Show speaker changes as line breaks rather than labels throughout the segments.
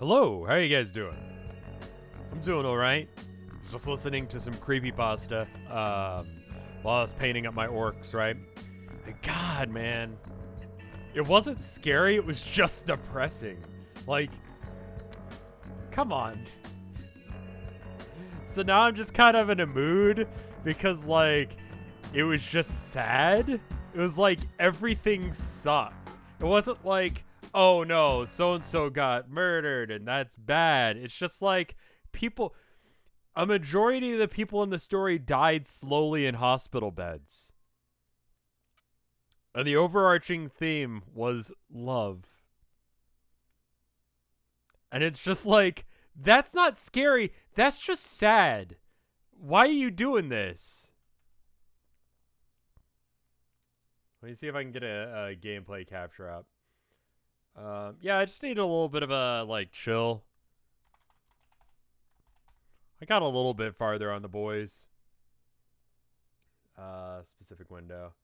Hello, how are you guys doing? I'm doing alright. Just listening to some creepypasta while I was painting up my orcs, right? And God, man. It wasn't scary, it was just depressing. Like, come on. So now I'm just kind of in a mood because, like, it was just sad. It was like everything sucked. It wasn't like, oh no, so-and-so got murdered and that's bad. It's just like a majority of the people in the story died slowly in hospital beds. And the overarching theme was love. And it's just like, that's not scary. That's just sad. Why are you doing this? Let me see if I can get a gameplay capture up. Yeah, I just need a little bit of a, like, chill. I got a little bit farther on the boys. Specific window.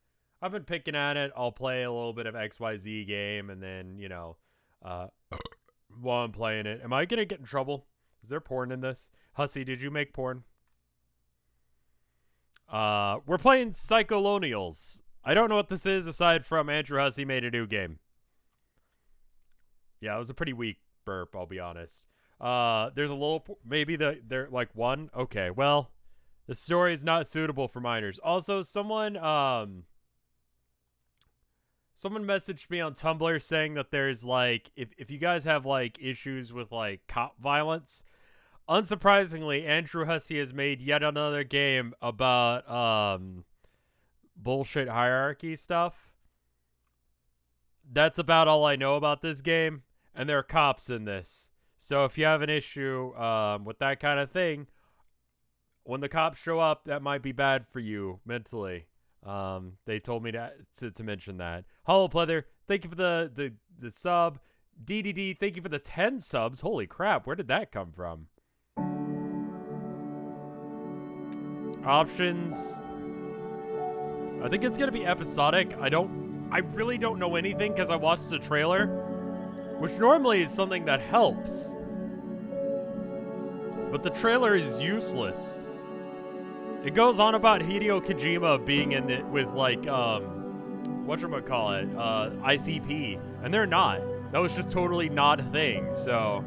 I've been picking at it. I'll play a little bit of XYZ game, and then, you know, while I'm playing it. Am I gonna get in trouble? Is there porn in this? Hussie, did you make porn? We're playing Psycholonials. I don't know what this is aside from Andrew Hussie made a new game. Yeah, it was a pretty weak burp, I'll be honest. There's a little, maybe they're like one. Okay, well, the story is not suitable for minors. Also, someone messaged me on Tumblr saying that there's like, if you guys have like issues with like cop violence, unsurprisingly, Andrew Hussie has made yet another game about bullshit hierarchy stuff. That's about all I know about this game, and there are cops in this. So if you have an issue with that kind of thing, when the cops show up, that might be bad for you mentally. They told me to mention that. Hollow Pleather, thank you for the sub. DDD, thank you for the 10 subs. Holy crap, where did that come from? Options. I think it's gonna be episodic. I really don't know anything because I watched the trailer, which normally is something that helps. But the trailer is useless. It goes on about Hideo Kojima being in it with like whatchamacallit, ICP, and they're not. That was just totally not a thing. So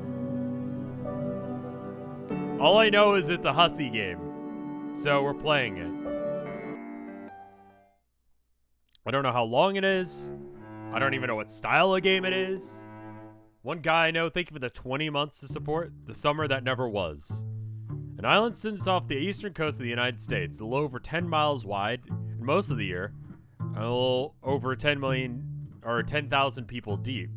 all I know is it's a Hussie game. So we're playing it. I don't know how long it is. I don't even know what style of game it is. One guy I know, thank you for the 20 months to support. The summer that never was. An island sits off the eastern coast of the United States, a little over 10 miles wide, and most of the year, a little over 10 million, or 10,000 people deep.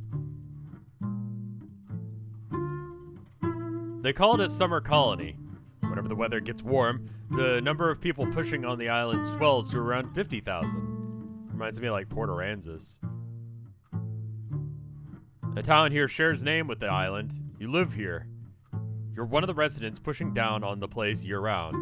They call it a summer colony. Whenever the weather gets warm, the number of people pushing on the island swells to around 50,000. Reminds me of like Port Aransas. The town here shares name with the island. You live here. You're one of the residents pushing down on the place year-round.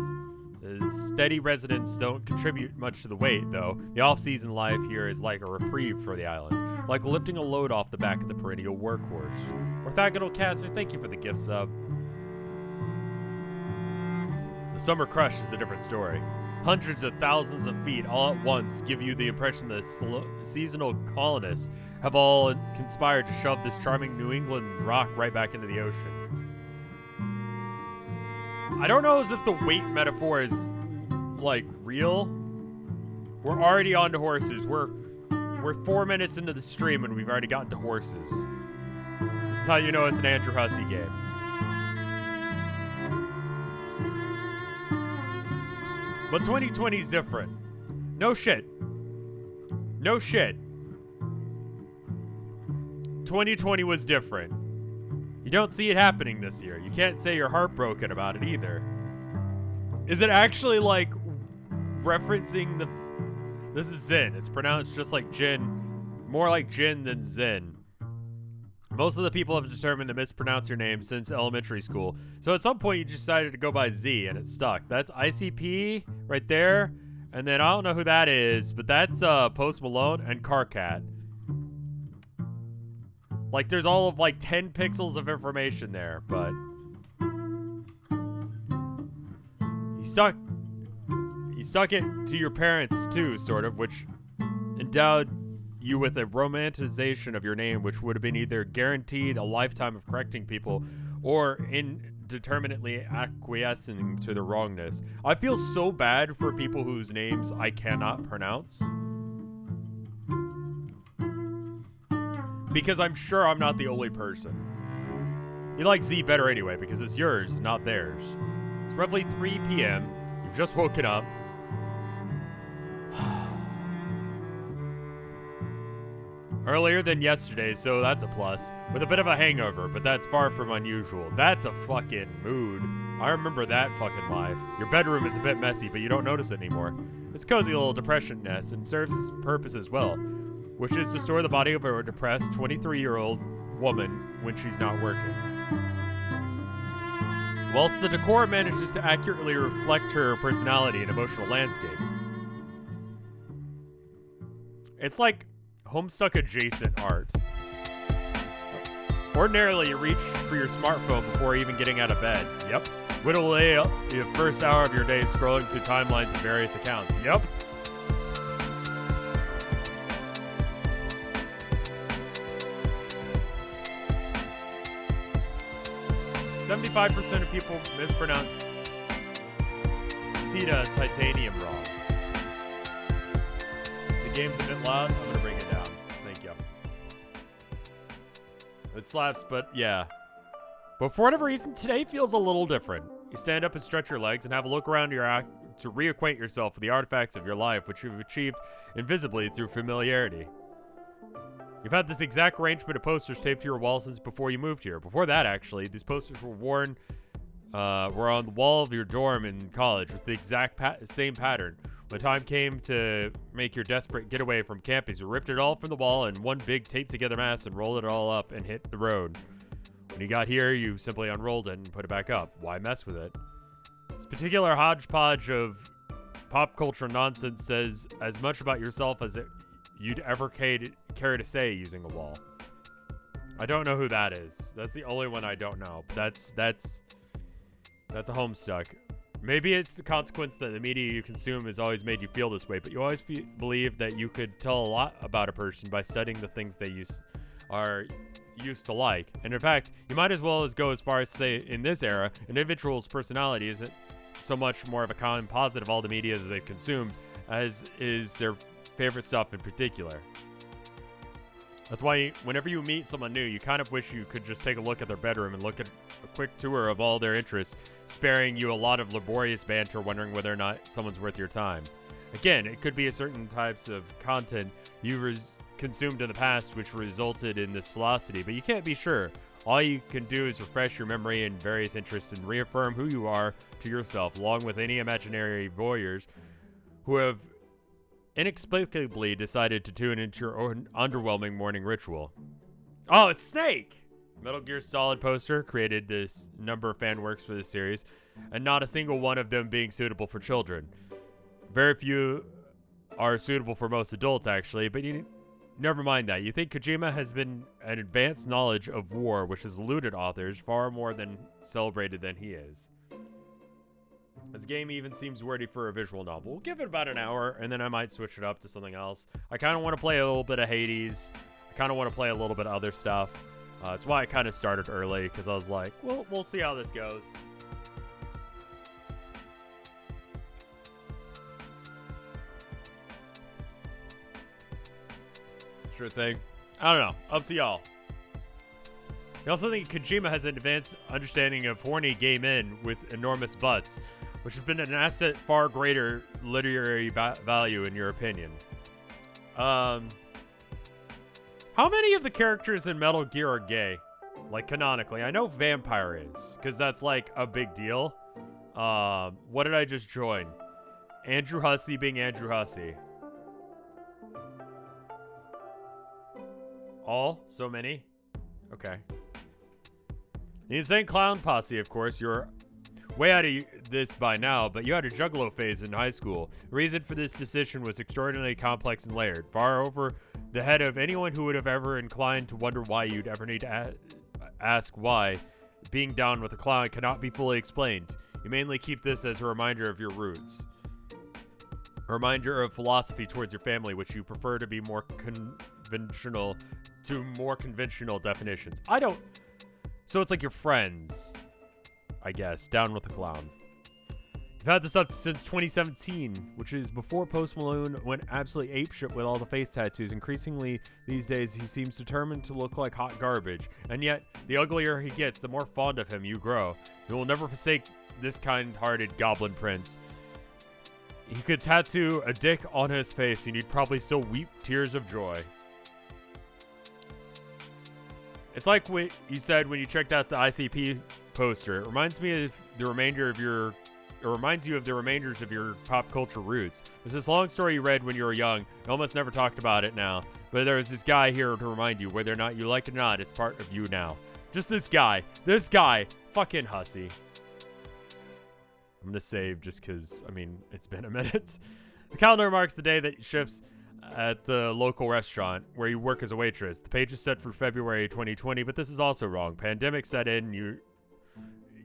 The steady residents don't contribute much to the weight, though. The off-season life here is like a reprieve for the island, like lifting a load off the back of the perennial workhorse. Orthogonal Caster, thank you for the gift sub. The summer crush is a different story. Hundreds of thousands of feet all at once give you the impression that seasonal colonists have all conspired to shove this charming New England rock right back into the ocean. I don't know as if the weight metaphor is, like, real. We're already on to horses. We're 4 minutes into the stream and we've already gotten to horses. This is how you know it's an Andrew Hussie game. But 2020 is different. No shit. No shit. 2020 was different. You don't see it happening this year. You can't say you're heartbroken about it either. Is it actually like referencing the... This is Zin. It's pronounced just like Jin. More like Jin than Zin. Most of the people have determined to mispronounce your name since elementary school. So at some point you decided to go by Z and it stuck. That's ICP right there. And then I don't know who that is, but that's Post Malone and Carcat. Like, there's all of, like, 10 pixels of information there, but... You stuck it to your parents, too, sort of, which endowed you with a romanticization of your name, which would have been either guaranteed a lifetime of correcting people or indeterminately acquiescing to the wrongness. I feel so bad for people whose names I cannot pronounce. Because I'm sure I'm not the only person. You like Z better anyway, because it's yours, not theirs. It's roughly 3 p.m. You've just woken up. Earlier than yesterday, so that's a plus. With a bit of a hangover, but that's far from unusual. That's a fucking mood. I remember that fucking life. Your bedroom is a bit messy, but you don't notice it anymore. It's a cozy little depression nest and serves its purpose as well, which is to store the body of a depressed 23-year-old woman when she's not working. Whilst the decor manages to accurately reflect her personality and emotional landscape. It's like Homestuck adjacent art. Ordinarily, you reach for your smartphone before even getting out of bed. Yep. Whittle away the first hour of your day scrolling through timelines of various accounts. Yep. "75% of people mispronounce Tita Titanium wrong. The game's a bit loud. I'm gonna bring it down. Thank you. It slaps, but yeah. But for whatever reason, today feels a little different. You stand up and stretch your legs and have a look around your act to reacquaint yourself with the artifacts of your life, which you've achieved invisibly through familiarity. You've had this exact arrangement of posters taped to your wall since before you moved here. Before that, actually, these posters were were on the wall of your dorm in college with the exact same pattern. When the time came to make your desperate getaway from campus, you ripped it all from the wall in one big taped-together mass and rolled it all up and hit the road. When you got here, you simply unrolled it and put it back up. Why mess with it? This particular hodgepodge of pop culture nonsense says as much about yourself as you'd ever care to say using a wall. I don't know who that is. That's the only one I don't know. That's a Homestuck. Maybe it's the consequence that the media you consume has always made you feel this way, but you always believe that you could tell a lot about a person by studying the things they are used to like. And in fact, you might as well go as far as to say, in this era, an individual's personality isn't so much more of a composite of all the media that they've consumed as is their favorite stuff in particular. That's why whenever you meet someone new, you kind of wish you could just take a look at their bedroom and look at a quick tour of all their interests, sparing you a lot of laborious banter wondering whether or not someone's worth your time. Again, it could be a certain types of content you consumed in the past which resulted in this velocity, but you can't be sure. All you can do is refresh your memory and various interests and reaffirm who you are to yourself, along with any imaginary voyeurs who have inexplicably decided to tune into your own underwhelming morning ritual. Oh, it's Snake! Metal Gear Solid poster created this number of fan works for this series, and not a single one of them being suitable for children. Very few are suitable for most adults, actually, but never mind that. You think Kojima has been an advanced knowledge of war, which has eluded authors far more than celebrated than he is. This game even seems worthy for a visual novel. We'll give it about an hour, and then I might switch it up to something else. I kind of want to play a little bit of Hades. I kind of want to play a little bit of other stuff. That's why I kind of started early, because I was like, well, we'll see how this goes. Sure thing. I don't know. Up to y'all. I also think Kojima has an advanced understanding of horny gay men with enormous butts, which has been an asset far greater literary value in your opinion. How many of the characters in Metal Gear are gay? Like, canonically. I know Vampire is, because that's, like, a big deal. What did I just join? Andrew Hussie being Andrew Hussie. All? So many? Okay. The Insane Clown Posse, of course. You're way out of this by now, but you had a juggalo phase in high school. The reason for this decision was extraordinarily complex and layered, far over the head of anyone who would have ever inclined to wonder why you'd ever need to ask why. Being down with a clown cannot be fully explained. You mainly keep this as a reminder of your roots. A reminder of philosophy towards your family, which you prefer to be more conventional, to more conventional definitions. I don't... So it's like your friends, I guess. Down with the clown. You've had this up since 2017, which is before Post Malone went absolutely apeshit with all the face tattoos. Increasingly, these days, he seems determined to look like hot garbage. And yet, the uglier he gets, the more fond of him you grow. You will never forsake this kind-hearted goblin prince. He could tattoo a dick on his face, and you'd probably still weep tears of joy. It's like what you said when you checked out the ICP poster. It reminds me of the remainder of your... It reminds you of the remainders of your pop culture roots. There's this long story you read when you were young. You almost never talked about it now. But there's this guy here to remind you, whether or not you like it or not, it's part of you now. Just this guy. This guy. Fucking Hussie. I'm gonna save just because, I mean, it's been a minute. The calendar marks the day that shifts at the local restaurant where you work as a waitress. The page is set for February 2020, but this is also wrong. Pandemic set in, you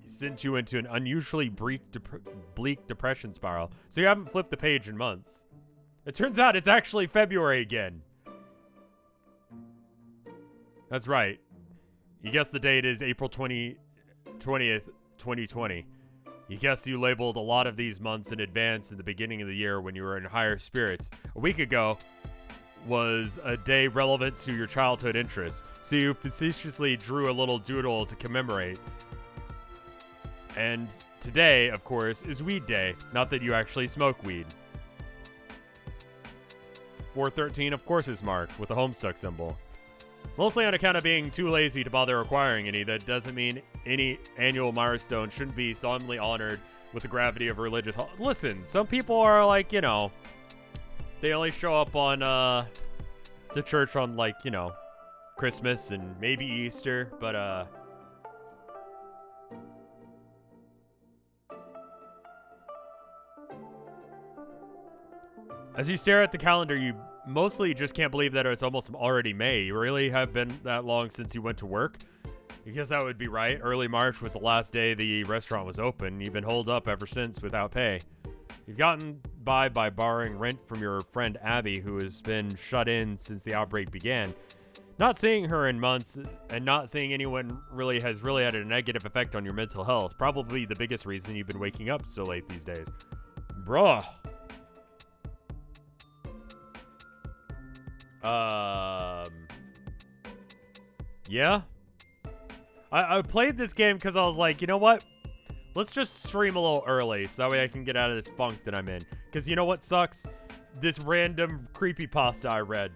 sent you into an unusually bleak depression spiral, so you haven't flipped the page in months. It turns out it's actually February again. That's right. You guessed the date is April 20th, 2020. You guessed you labeled a lot of these months in advance at the beginning of the year when you were in higher spirits. A week ago was a day relevant to your childhood interests, so you facetiously drew a little doodle to commemorate. And today, of course, is Weed Day. Not that you actually smoke weed. 4/13, of course, is marked with a Homestuck symbol. Mostly on account of being too lazy to bother acquiring any. That doesn't mean any annual milestone shouldn't be solemnly honored with the gravity of religious... Listen, some people are like, you know, they only show up on, to church on, like, you know, Christmas and maybe Easter, but, as you stare at the calendar, you mostly just can't believe that it's almost already May. You really have been that long since you went to work? I guess that would be right. Early March was the last day the restaurant was open. You've been holed up ever since without pay. You've gotten by borrowing rent from your friend Abby, who has been shut in since the outbreak began. Not seeing her in months and not seeing anyone has really had a negative effect on your mental health. Probably the biggest reason you've been waking up so late these days. Bruh. Yeah? I played this game because I was like, you know what? Let's just stream a little early so that way I can get out of this funk that I'm in. Because you know what sucks? This random creepypasta I read.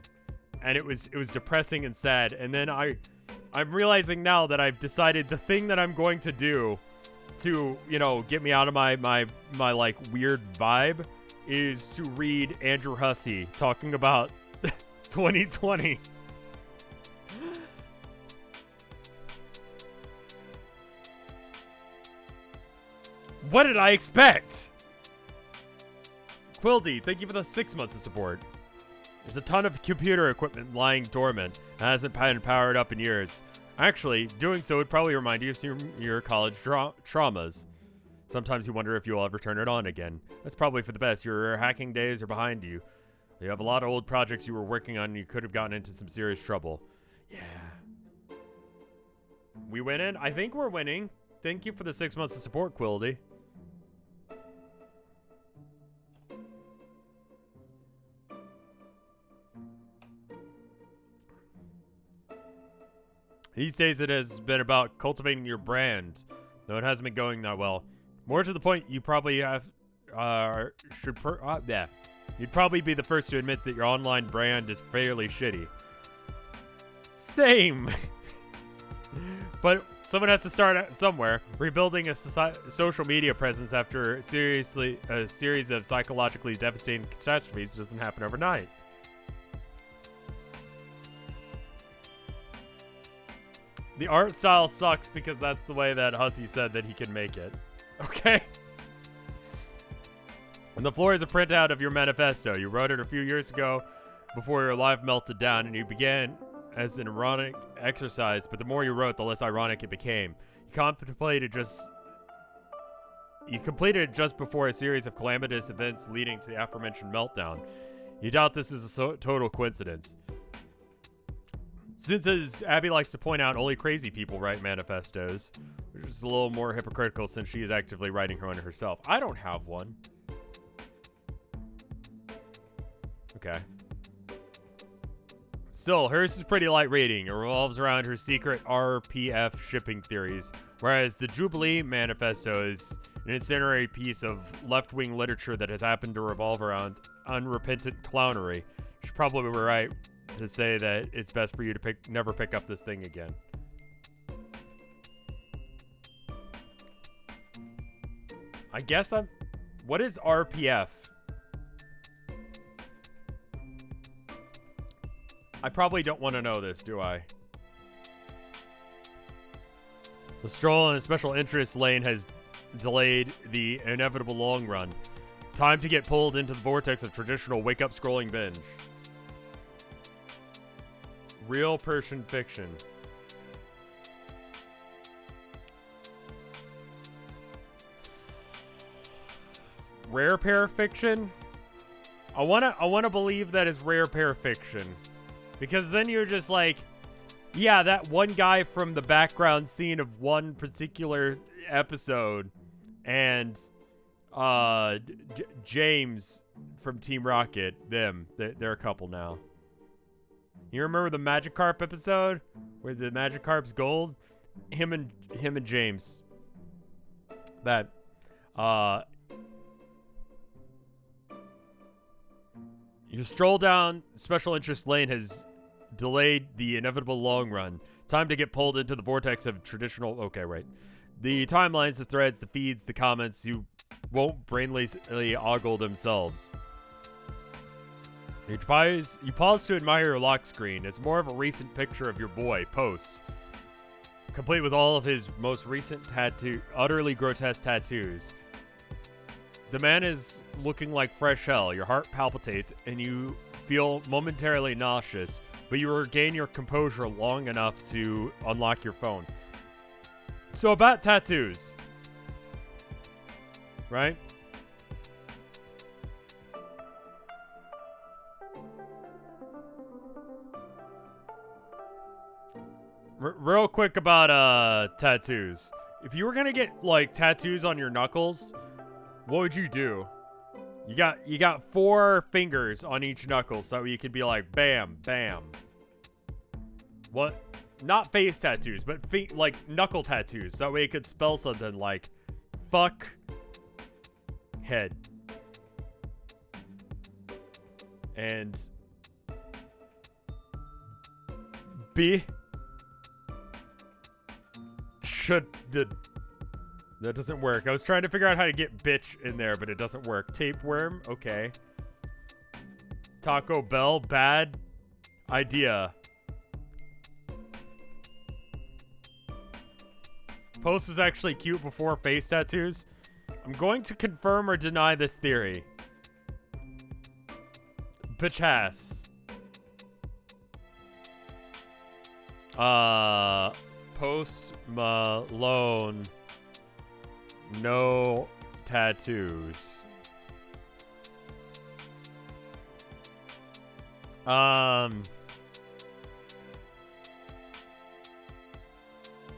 And it was depressing and sad. And then I'm realizing now that I've decided the thing that I'm going to do to, you know, get me out of my like weird vibe is to read Andrew Hussie talking about 2020. What did I expect? Quildy, thank you for the 6 months of support. There's a ton of computer equipment lying dormant and hasn't been powered up in years. Actually, doing so would probably remind you of your college traumas. Sometimes you wonder if you'll ever turn it on again. That's probably for the best. Your hacking days are behind you. You have a lot of old projects you were working on and you could have gotten into some serious trouble. Yeah. We winning? I think we're winning. Thank you for the 6 months of support, Quildy. These days it has been about cultivating your brand, though it hasn't been going that well. More to the point, you probably have, you'd probably be the first to admit that your online brand is fairly shitty. Same. But someone has to start somewhere. Rebuilding a social media presence after a series of psychologically devastating catastrophes doesn't happen overnight. The art style sucks because that's the way that Hussie said that he can make it. Okay? And the floor is a printout of your manifesto. You wrote it a few years ago before your life melted down and you began as an ironic exercise, but the more you wrote, the less ironic it became. You completed it just before a series of calamitous events leading to the aforementioned meltdown. You doubt this is a total coincidence. Since, as Abby likes to point out, only crazy people write manifestos, which is a little more hypocritical since she is actively writing her one herself. I don't have one. Okay. Still, hers is pretty light reading. It revolves around her secret RPF shipping theories, whereas the Jubilee Manifesto is an incendiary piece of left-wing literature that has happened to revolve around unrepentant clownery. She's probably right to say that it's best for you to never pick up this thing again. I guess what is RPF? I probably don't want to know this, do I? The stroll in a special interest lane has delayed the inevitable long run. Time to get pulled into the vortex of traditional wake-up scrolling binge. Real Persian fiction. Rare pair fiction? I wanna believe that is rare pair fiction. Because then you're just like, yeah, that one guy from the background scene of one particular episode, and James from Team Rocket, they're a couple now. You remember the Magikarp episode where the Magikarp's gold? Him and James. That your stroll down special interest lane has delayed the inevitable long run. Time to get pulled into the vortex of traditional... Okay, right. The timelines, the threads, the feeds, the comments, you won't brainlessly ogle themselves. You pause to admire your lock screen. It's more of a recent picture of your boy, Post. Complete with all of his most recent utterly grotesque tattoos. The man is looking like fresh hell. Your heart palpitates and you feel momentarily nauseous, but you regain your composure long enough to unlock your phone. So about tattoos, right? Real quick about tattoos. If you were gonna get like tattoos on your knuckles, what would you do? You got 4 fingers on each knuckle, so you could be like bam, bam. What? Not face tattoos, but like knuckle tattoos. That way it could spell something like fuck head. And B should did. That doesn't work. I was trying to figure out how to get bitch in there, but it doesn't work. Tapeworm, okay. Taco Bell, bad idea. Post was actually cute before face tattoos. I'm going to confirm or deny this theory. Bitch ass. Post Malone. No tattoos.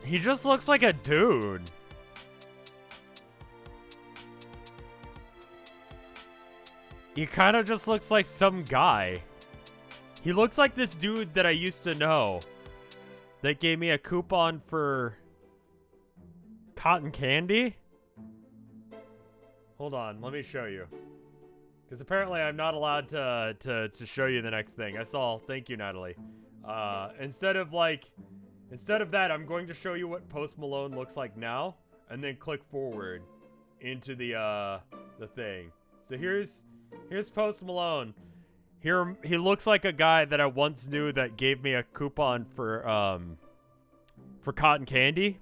He just looks like a dude. He kind of just looks like some guy. He looks like this dude that I used to know that gave me a coupon for cotton candy. Hold on, let me show you. Because apparently I'm not allowed to show you the next thing. I saw, thank you, Natalie. Instead of that, I'm going to show you what Post Malone looks like now, and then click forward into the thing. So here's Post Malone. Here he looks like a guy that I once knew that gave me a coupon for cotton candy.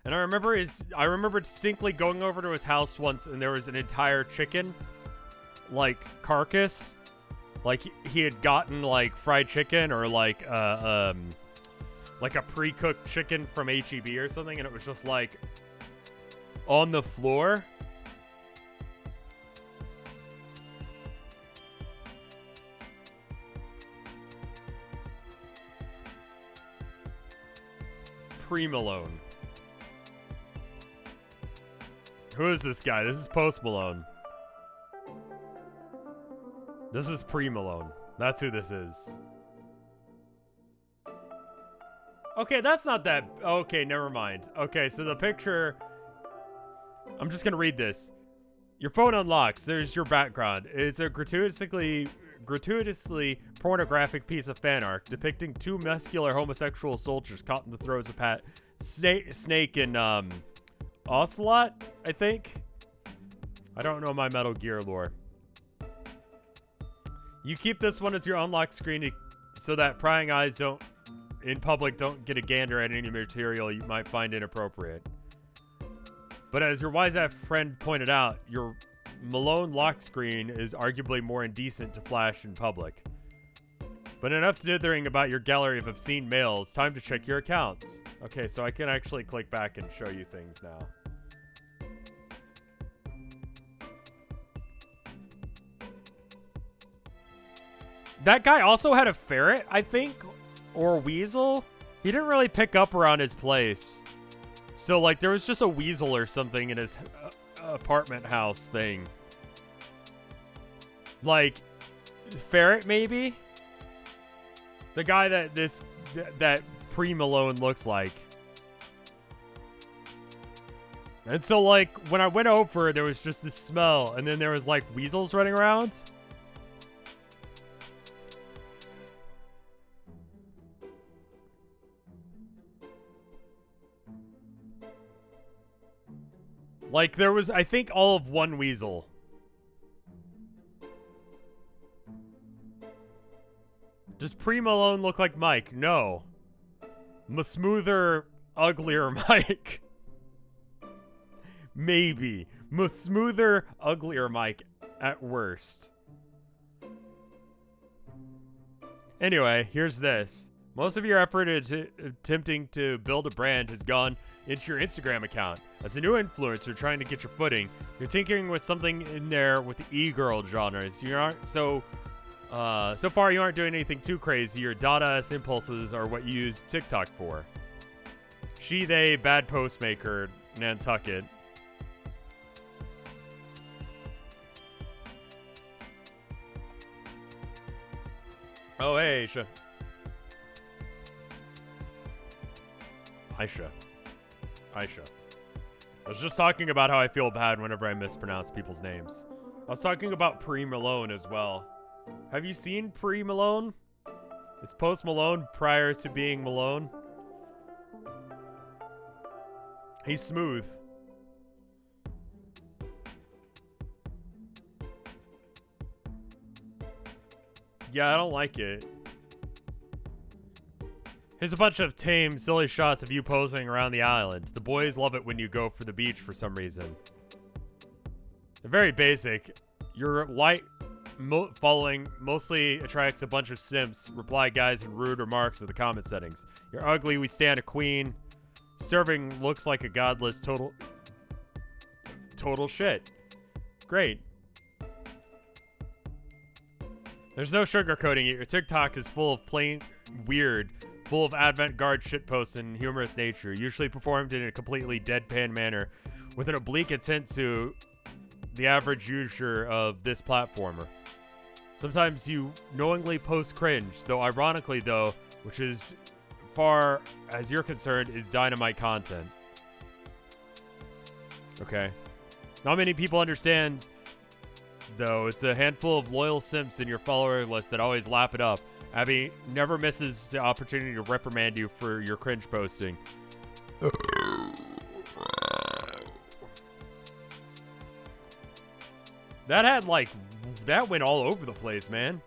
And I remember distinctly going over to his house once, and there was an entire chicken, like, carcass Like he had gotten like fried chicken or like a pre-cooked chicken from HEB or something, and it was just like on the floor. Pre-Malone. Who is this guy? This is Post Malone. This is Pre-Malone. That's who this is. Okay, that's not that... Okay, never mind. Okay, so the picture... I'm just gonna read this. Your phone unlocks. There's your background. It's a gratuitously pornographic piece of fan art depicting two muscular homosexual soldiers caught in the throes of Snake and Ocelot, I think. I don't know my Metal Gear lore. You keep this one as your unlock screen so that prying eyes in public don't get a gander at any material you might find inappropriate. But as your wise-ass friend pointed out, your Malone lock screen is arguably more indecent to flash in public. But enough dithering about your gallery of obscene males, time to check your accounts. Okay, so I can actually click back and show you things now. That guy also had a ferret, I think, or a weasel. He didn't really pick up around his place. So, like, there was just a weasel or something in his apartment house thing. Like, ferret, maybe? The guy that Pre-Malone looks like. And so, like, when I went over, there was just this smell, and then there was, like, weasels running around. Like, there was, I think, all of one weasel. Does Pre-Malone look like Mike? No. Smoother, uglier Mike. Maybe. Smoother, uglier Mike at worst. Anyway, here's this. Most of your effort attempting to build a brand has gone into your Instagram account. As a new influencer trying to get your footing, you're tinkering with something in there with the e-girl genres. You aren't so far you aren't doing anything too crazy. Your Dada-esque impulses are what you use TikTok for. She, they, bad postmaker, Nantucket. Oh, hey, Aisha. I was just talking about how I feel bad whenever I mispronounce people's names. I was talking about Pre-Malone as well. Have you seen Pre-Malone? It's Post Malone prior to being Malone. He's smooth. Yeah, I don't like it. Here's a bunch of tame, silly shots of you posing around the island. The boys love it when you go for the beach for some reason. They're very basic. Your light following mostly attracts a bunch of simps, reply guys, and rude remarks in the comment settings. You're ugly, we stand a queen. Serving looks like a godless total shit. Great. There's no sugarcoating it. Your TikTok is full of plain weird, full of avant-garde shitposts and humorous nature, usually performed in a completely deadpan manner, with an oblique intent to the average user of this platformer. Sometimes you knowingly post cringe, though ironically though, which is far as you're concerned, is dynamite content. Okay. Not many people understand, though. It's a handful of loyal simps in your follower list that always lap it up. Abby never misses the opportunity to reprimand you for your cringe posting. That went all over the place, man.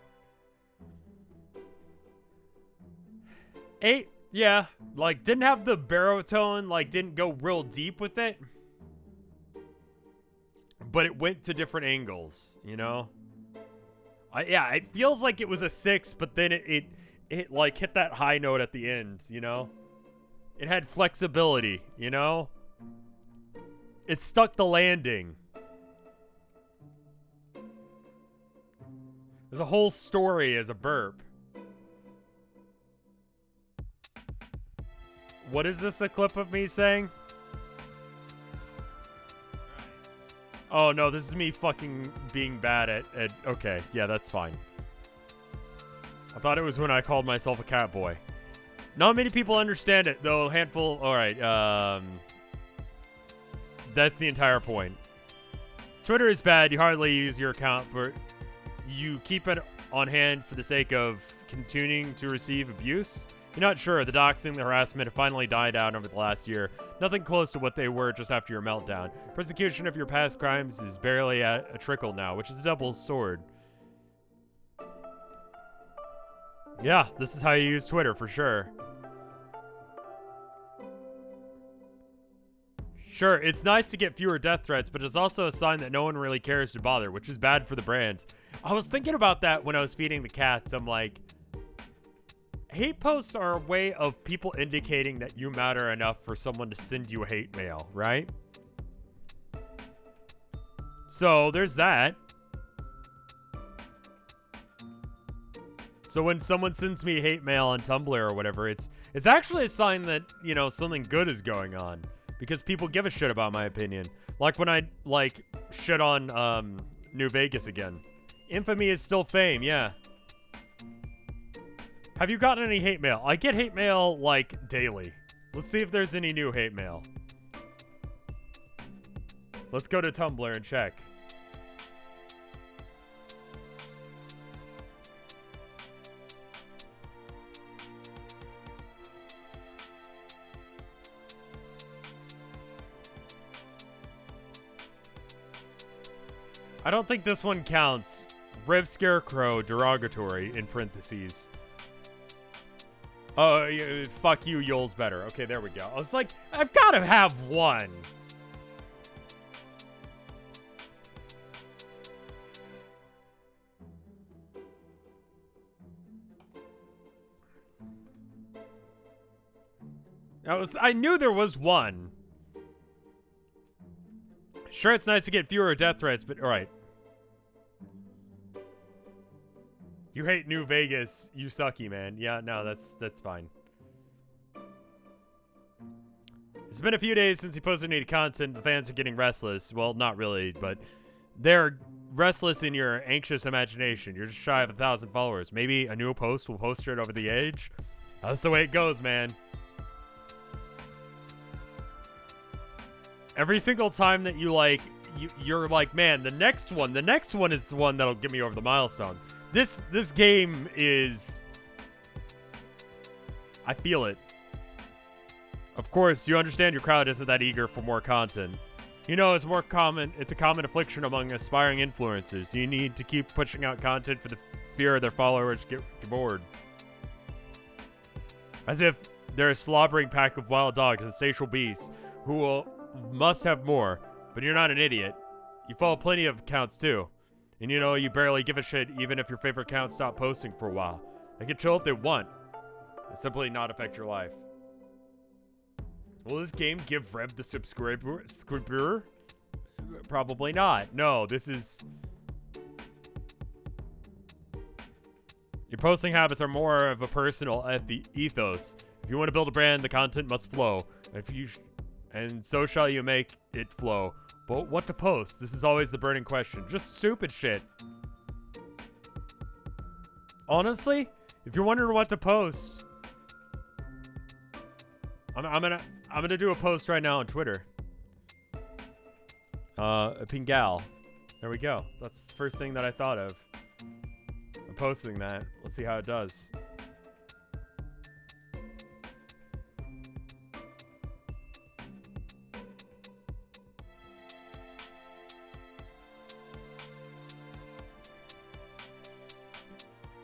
8, yeah, like, didn't have the baritone, like, didn't go real deep with it. But it went to different angles, you know? Yeah, it feels like it was a 6, but then it like hit that high note at the end, you know? It had flexibility, you know? It stuck the landing. There's a whole story as a burp. What is this a clip of me saying? Oh no, this is me fucking being bad at okay, yeah, that's fine. I thought it was when I called myself a cat boy. Not many people understand it, though. A handful. Alright, that's the entire point. Twitter is bad. You hardly use your account, but you keep it on hand for the sake of continuing to receive abuse. You're not sure. The doxing, the harassment have finally died out over the last year. Nothing close to what they were just after your meltdown. Persecution of your past crimes is barely at a trickle now, which is a double sword. Yeah, this is how you use Twitter for sure. Sure, it's nice to get fewer death threats, but it's also a sign that no one really cares to bother, which is bad for the brand. I was thinking about that when I was feeding the cats. I'm like, hate posts are a way of people indicating that you matter enough for someone to send you a hate mail, right? So there's that. So when someone sends me hate mail on Tumblr or whatever, it's actually a sign that, you know, something good is going on. Because people give a shit about my opinion. Like when I, like, shit on, New Vegas again. Infamy is still fame, yeah. Have you gotten any hate mail? I get hate mail, like, daily. Let's see if there's any new hate mail. Let's go to Tumblr and check. I don't think this one counts. RevScarecrow derogatory in parentheses. Oh, fuck you, Yoel's better. Okay, there we go. I was like, I've got to have one. I knew there was one. Sure, it's nice to get fewer death threats, but alright. You hate New Vegas, you sucky, man. Yeah, no, that's fine. It's been a few days since he posted any content. The fans are getting restless. Well, not really, but they're restless in your anxious imagination. You're just shy of 1,000 followers. Maybe a new post will post it over the age. That's the way it goes, man. Every single time that you like, you're like, man, the next one is the one that'll get me over the milestone. This game is, I feel it. Of course, you understand your crowd isn't that eager for more content. You know, it's a common affliction among aspiring influencers. You need to keep pushing out content for the fear of their followers get bored. As if they're a slobbering pack of wild dogs, insatiable beasts, who must have more. But you're not an idiot. You follow plenty of accounts too. And you know, you barely give a shit even if your favorite accounts stop posting for a while. They can chill if they want. It simply not affect your life. Will this game give Rev the subscriber? Probably not. No, this is... Your posting habits are more of a personal ethos. If you want to build a brand, the content must flow. And so shall you make it flow. But what to post? This is always the burning question. Just stupid shit. Honestly, if you're wondering what to post, I'm gonna do a post right now on Twitter. A Pingal. There we go. That's the first thing that I thought of. I'm posting that. Let's see how it does.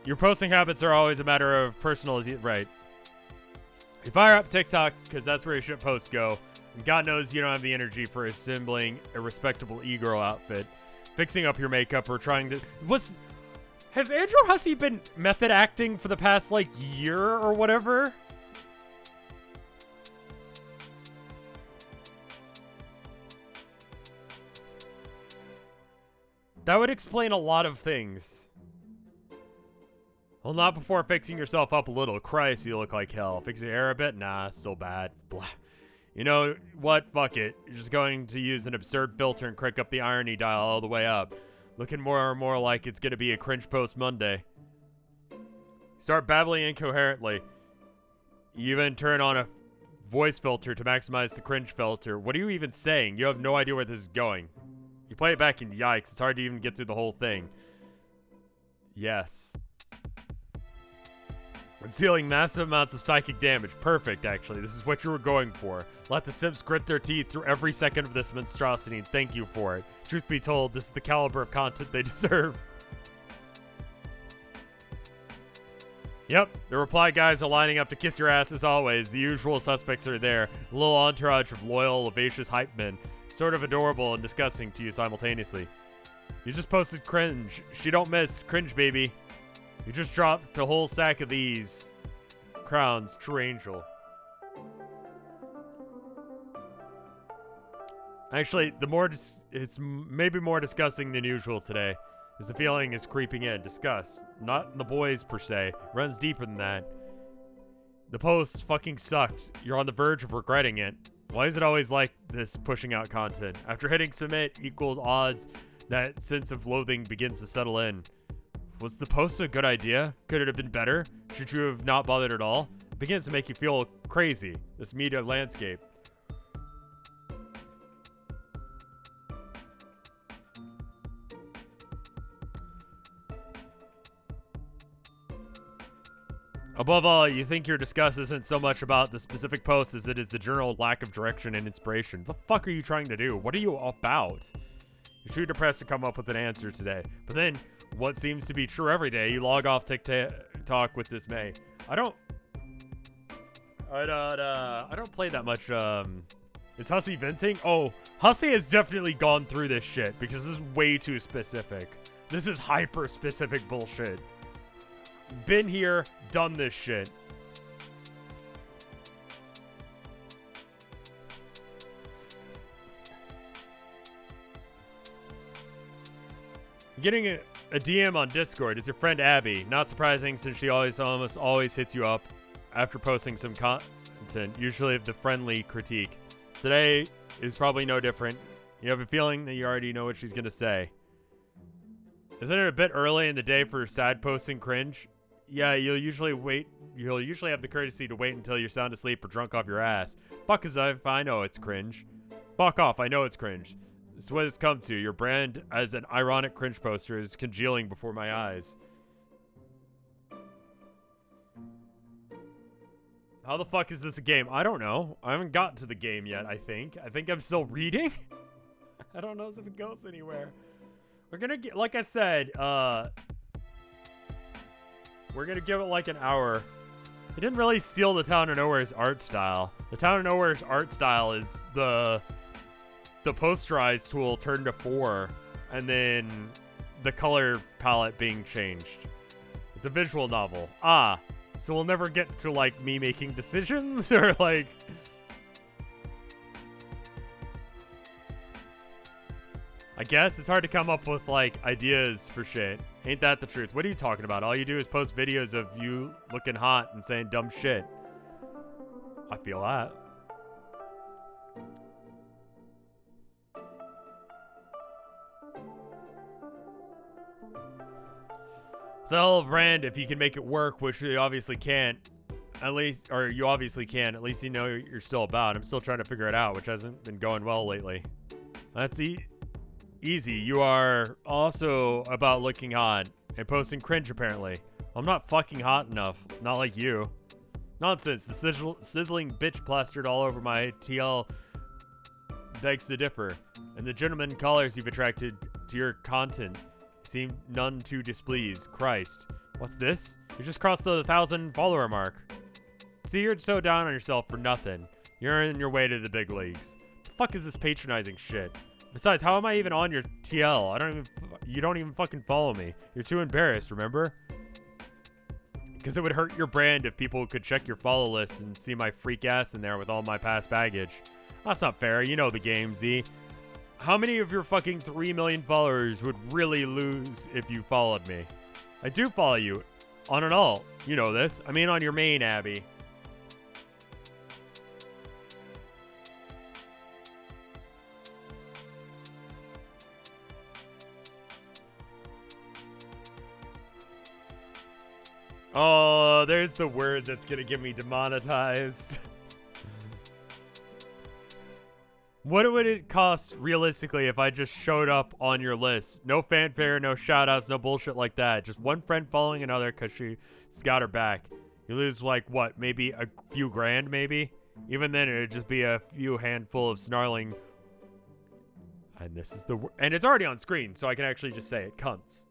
Your posting habits are always a matter of personal... Right. You fire up TikTok, because that's where your shit posts go. And God knows you don't have the energy for assembling a respectable e-girl outfit, fixing up your makeup, or trying to... Has Andrew Hussie been method acting for the past, like, year or whatever? That would explain a lot of things. Well, not before fixing yourself up a little. Christ, you look like hell. Fix your hair a bit? Nah, still bad. Blah. You know what? Fuck it. You're just going to use an absurd filter and crank up the irony dial all the way up. Looking more and more like it's gonna be a cringe post Monday. Start babbling incoherently. You even turn on a voice filter to maximize the cringe filter. What are you even saying? You have no idea where this is going. You play it back and yikes, it's hard to even get through the whole thing. Yes. It's dealing massive amounts of psychic damage. Perfect, actually. This is what you were going for. Let the Sims grit their teeth through every second of this monstrosity, and thank you for it. Truth be told, this is the caliber of content they deserve. Yep, the reply guys are lining up to kiss your ass as always. The usual suspects are there. A little entourage of loyal, vivacious hype men. Sort of adorable and disgusting to you simultaneously. You just posted cringe. She don't miss. Cringe, baby. You just dropped a whole sack of these. Crowns, true angel. Actually, it's maybe more disgusting than usual today, as the feeling is creeping in. Disgust. Not in the boys, per se. Runs deeper than that. The post fucking sucked. You're on the verge of regretting it. Why is it always like this, pushing out content? After hitting submit equals odds, that sense of loathing begins to settle in. Was the post a good idea? Could it have been better? Should you have not bothered at all? It begins to make you feel crazy, this media landscape. Above all, you think your disgust isn't so much about the specific post as it is the general lack of direction and inspiration. What the fuck are you trying to do? What are you about? You're too depressed to come up with an answer today. But then, what seems to be true every day, you log off TikTok with dismay. I don't play that much. Is Hussie venting? Oh, Hussie has definitely gone through this shit because this is way too specific. This is hyper specific bullshit. Been here, done this shit. Getting a DM on Discord is your friend Abby. Not surprising since she almost always hits you up after posting some content, usually of the friendly critique. Today is probably no different. You have a feeling that you already know what she's gonna say. Isn't it a bit early in the day for sad posting cringe? Yeah, you'll usually have the courtesy to wait until you're sound asleep or drunk off your ass. Fuck as if I know it's cringe. Fuck off, I know it's cringe. This is what it's come to. Your brand as an ironic cringe poster is congealing before my eyes. How the fuck is this a game? I don't know. I haven't gotten to the game yet, I think. I think I'm still reading. I don't know if it goes anywhere. We're gonna get, like I said, we're gonna give it like an hour. He didn't really steal the Town of Nowhere's art style. The Town of Nowhere's art style is the posterize tool turned to 4, and then the color palette being changed. It's a visual novel. Ah, so we'll never get to like me making decisions or like. I guess it's hard to come up with like ideas for shit. Ain't that the truth? What are you talking about? All you do is post videos of you looking hot and saying dumb shit. I feel that. It's a hell of a brand if you can make it work, which you obviously can't. At least, or you obviously can. At least you know you're still about. I'm still trying to figure it out, which hasn't been going well lately. That's easy. You are also about looking hot and posting cringe, apparently. I'm not fucking hot enough. Not like you. Nonsense. The sizzling bitch plastered all over my TL begs to differ. And the gentleman callers you've attracted to your content seem none too displeased. Christ. What's this? You just crossed the 1,000 follower mark. See, you're so down on yourself for nothing. You're on your way to the big leagues. The fuck is this patronizing shit? Besides, how am I even on your TL? You don't even fucking follow me. You're too embarrassed, remember? Because it would hurt your brand if people could check your follow list and see my freak ass in there with all my past baggage. That's not fair. You know the game, Z. How many of your fucking 3 million followers would really lose if you followed me? I do follow you. On an alt. You know this. I mean on your main, Abby. Oh, there's the word that's gonna get me demonetized. What would it cost realistically if I just showed up on your list? No fanfare, no shoutouts, no bullshit like that. Just one friend following another because she's got her back. You lose like what? Maybe a few grand, maybe? Even then, it'd just be a few handful of snarling. And this is the word. And it's already on screen, so I can actually just say it. Cunts.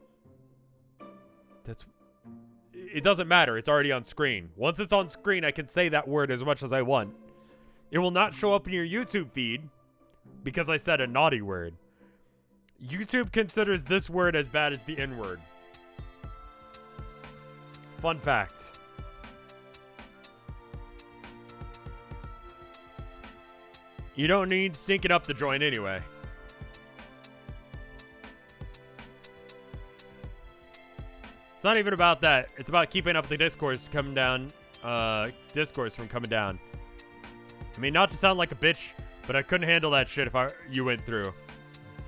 It doesn't matter. It's already on screen. Once it's on screen, I can say that word as much as I want. It will not show up in your YouTube feed because I said a naughty word. YouTube considers this word as bad as the N-word. Fun fact. You don't need stinking up to join anyway. It's not even about that. It's about keeping up the discourse coming down. Discourse from coming down. I mean, not to sound like a bitch, but I couldn't handle that shit if you went through.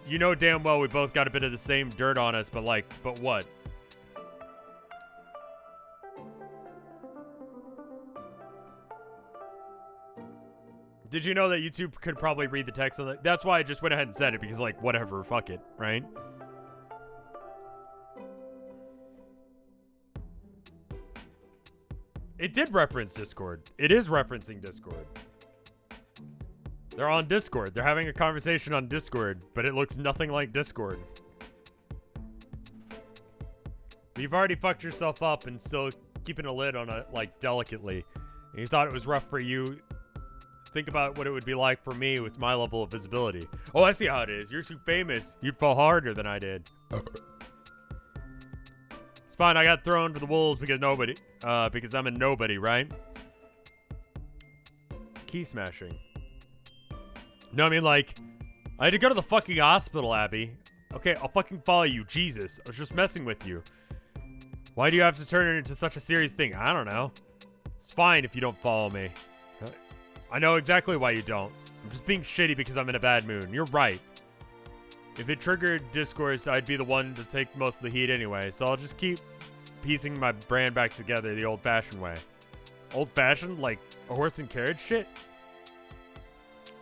You know damn well we both got a bit of the same dirt on us, but what? Did you know that YouTube could probably read the text on the... That's why I just went ahead and said it, because like, whatever, fuck it, right? It did reference Discord. It is referencing Discord. They're on Discord. They're having a conversation on Discord, but it looks nothing like Discord. But you've already fucked yourself up and still keeping a lid on it, like, delicately. And you thought it was rough for you. Think about what it would be like for me with my level of visibility. Oh, I see how it is. You're too famous. You'd fall harder than I did. It's fine. I got thrown to the wolves because I'm a nobody, right? Key smashing. No, I mean, like, I had to go to the fucking hospital, Abby. Okay, I'll fucking follow you. Jesus, I was just messing with you. Why do you have to turn it into such a serious thing? I don't know. It's fine if you don't follow me. I know exactly why you don't. I'm just being shitty because I'm in a bad mood. You're right. If it triggered discourse, I'd be the one to take most of the heat anyway, so I'll just keep piecing my brand back together the old-fashioned way. Old-fashioned? Like a horse and carriage shit?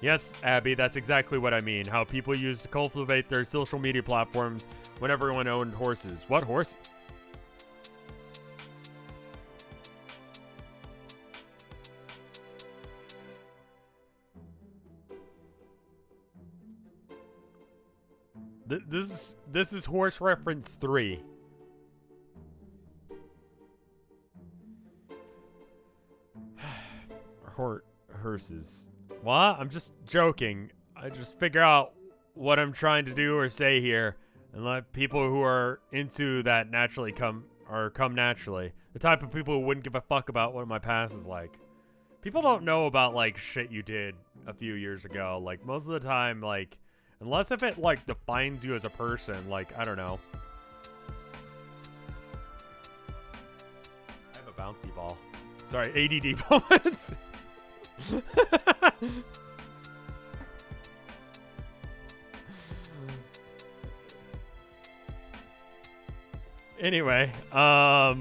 Yes, Abby, that's exactly what I mean. How people used to cultivate their social media platforms when everyone owned horses. What horse? This is horse reference 3. Horses. What? I'm just joking. I just figure out what I'm trying to do or say here and let people who are into that naturally come naturally. The type of people who wouldn't give a fuck about what my past is like. People don't know about like shit you did a few years ago. Like most of the time, like unless if it like defines you as a person, like I don't know. I have a bouncy ball. Sorry, ADD moments. Anyway, I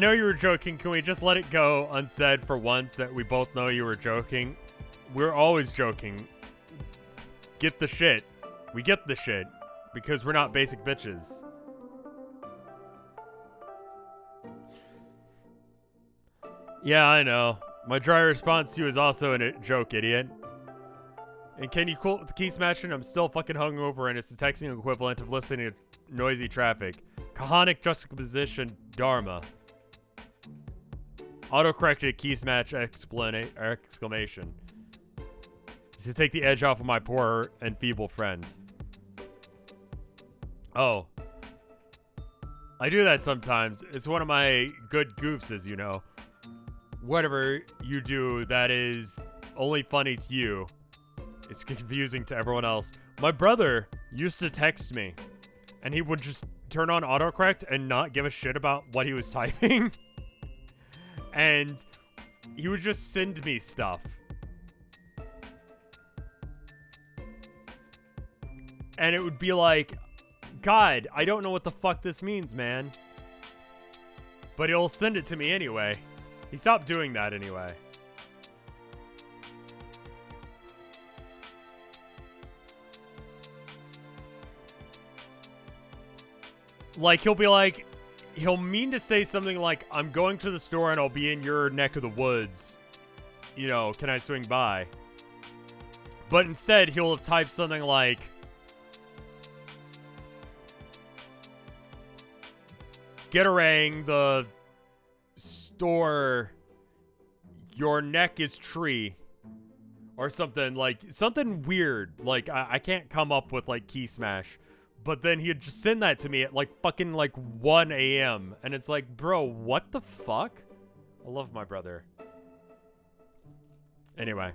know you were joking. Can we just let it go unsaid for once that we both know you were joking? We're always joking. Get the shit. We get the shit because we're not basic bitches. Yeah, I know. My dry response to you is also a joke, idiot. And can you quote the key smashing? I'm still fucking hungover and it's the texting equivalent of listening to noisy traffic. Kahanic juxtaposition dharma. Autocorrected key smash exclamation. Just to take the edge off of my poor and feeble friend. Oh. I do that sometimes. It's one of my good goofs, as you know. Whatever you do that is only funny to you, it's confusing to everyone else. My brother used to text me, and he would just turn on autocorrect and not give a shit about what he was typing. And he would just send me stuff. And it would be like, God, I don't know what the fuck this means, man. But he'll send it to me anyway. He stopped doing that anyway. Like, he'll mean to say something like, I'm going to the store and I'll be in your neck of the woods. You know, can I swing by? But instead, he'll have typed something like, Getterang, the store, your neck is tree. Or something, like, something weird. Like, I can't come up with, like, Key Smash. But then he'd just send that to me at, like, fucking, like, 1 a.m. And it's like, bro, what the fuck? I love my brother. Anyway.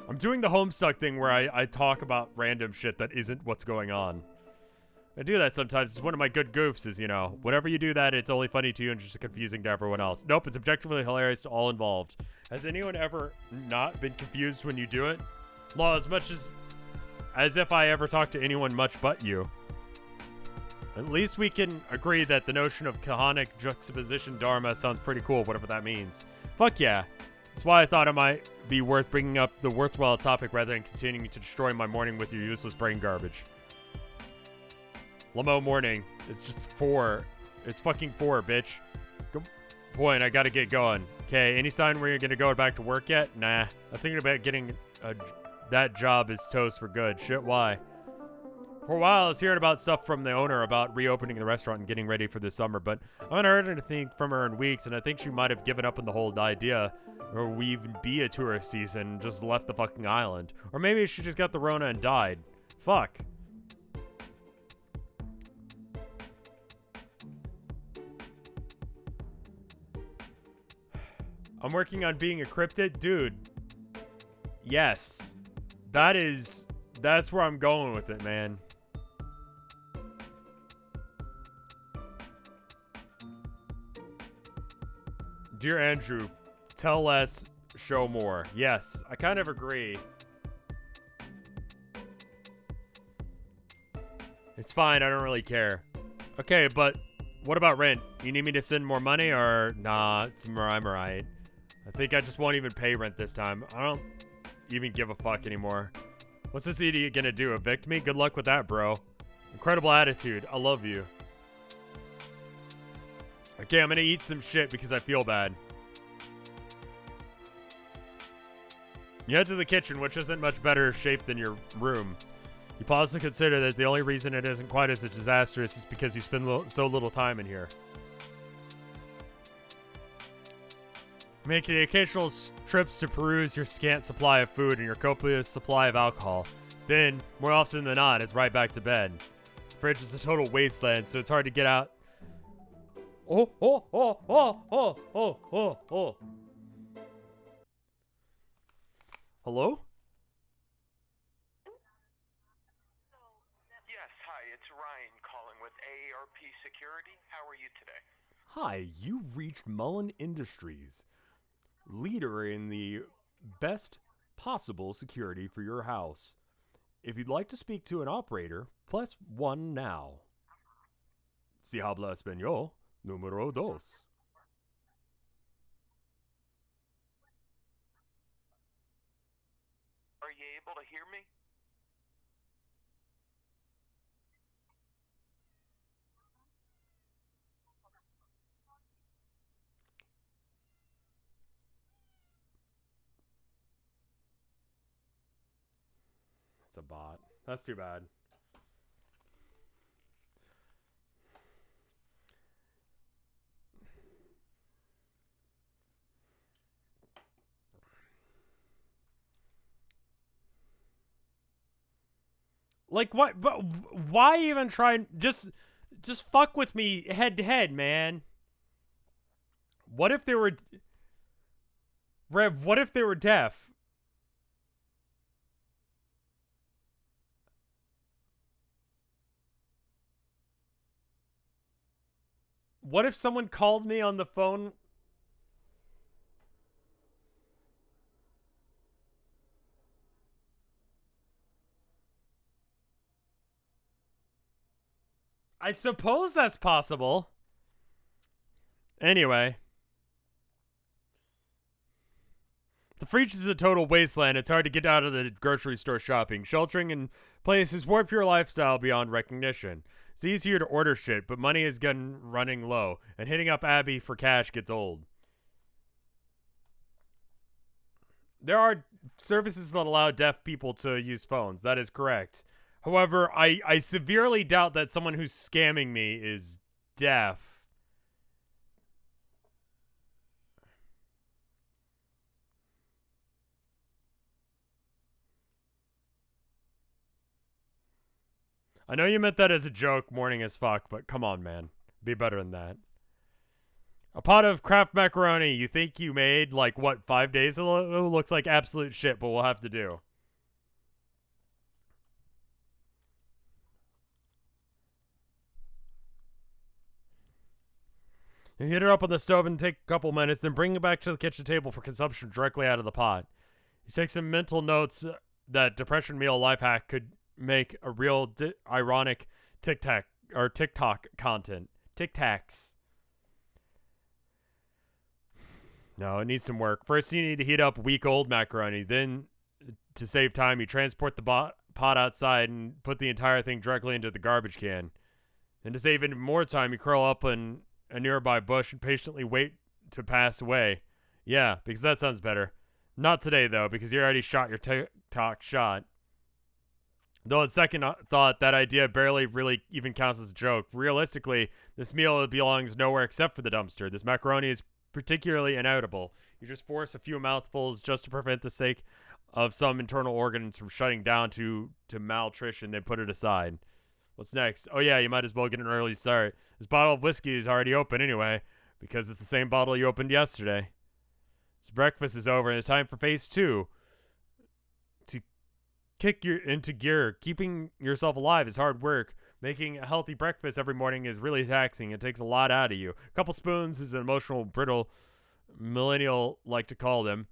I'm doing the Homestuck thing where I talk about random shit that isn't what's going on. I do that sometimes. It's one of my good goofs is, you know, whenever you do that, it's only funny to you and just confusing to everyone else. Nope, it's objectively hilarious to all involved. Has anyone ever not been confused when you do it? Law, as much as if I ever talked to anyone much but you. At least we can agree that the notion of Kahanic juxtaposition dharma sounds pretty cool, whatever that means. Fuck yeah. That's why I thought it might be worth bringing up the worthwhile topic rather than continuing to destroy my morning with your useless brain garbage. Lamo morning. It's just 4. It's fucking 4, bitch. Good point, I gotta get going. Okay, any sign where you're gonna go back to work yet? Nah. I was thinking about getting that job is toast for good. Shit, why? For a while, I was hearing about stuff from the owner about reopening the restaurant and getting ready for the summer, but I haven't heard anything from her in weeks, and I think she might have given up on the whole idea, or we even be a tourist season and just left the fucking island. Or maybe she just got the Rona and died. Fuck. I'm working on being a cryptid? Dude. Yes. That's where I'm going with it, man. Dear Andrew, tell less, show more. Yes, I kind of agree. It's fine, I don't really care. Okay, but what about rent? You need me to send more money or nah, I'm alright. I think I just won't even pay rent this time. I don't even give a fuck anymore. What's this idiot gonna do, evict me? Good luck with that, bro. Incredible attitude. I love you. Okay, I'm gonna eat some shit because I feel bad. You head to the kitchen, which isn't much better shape than your room. You pause to consider that the only reason it isn't quite as disastrous is because you spend so little time in here. Make the occasional trips to peruse your scant supply of food and your copious supply of alcohol. Then, more often than not, it's right back to bed. The fridge is a total wasteland, so it's hard to get out. Oh. Hello?
Yes, hi, it's Ryan calling with AARP Security. How are you today?
Hi, you've reached Mullen Industries, leader in the best possible security for your house. If you'd like to speak to an operator, press 1 now. Si habla español, número 2.
Are you able to hear me?
It's a bot. That's too bad. Like what? But why even try? Just fuck with me head to head, man. What if they were Rev? What if they were deaf? What if someone called me on the phone? I suppose that's possible. Anyway. The Freach is a total wasteland. It's hard to get out of the grocery store shopping. Sheltering in place has warped your lifestyle beyond recognition. It's easier to order shit, but money is getting running low, and hitting up Abby for cash gets old. There are services that allow deaf people to use phones. That is correct. However, I severely doubt that someone who's scamming me is deaf. I know you meant that as a joke, morning as fuck, but come on, man. Be better than that. A pot of Kraft macaroni you think you made, like, what, 5 days ago? Looks like absolute shit, but we'll have to do. You heat it up on the stove and take a couple minutes, then bring it back to the kitchen table for consumption directly out of the pot. You take some mental notes that depression meal life hack could make a real ironic TikTok content. Tic Tacs. No, it needs some work. First, you need to heat up week-old macaroni. Then, to save time, you transport the pot outside and put the entire thing directly into the garbage can. And to save even more time, you curl up in a nearby bush and patiently wait to pass away. Yeah, because that sounds better. Not today, though, because you already shot your TikTok shot. Though on second thought, that idea barely really even counts as a joke. Realistically, this meal belongs nowhere except for the dumpster. This macaroni is particularly inedible. You just force a few mouthfuls just to prevent the sake of some internal organs from shutting down to malnutrition, then put it aside. What's next? Oh yeah, you might as well get an early start. This bottle of whiskey is already open anyway, because it's the same bottle you opened yesterday. This breakfast is over and it's time for phase 2. To kick you into gear. Keeping yourself alive is hard work. Making a healthy breakfast every morning is really taxing. It takes a lot out of you. A couple spoons is an emotional, brittle millennial like to call them.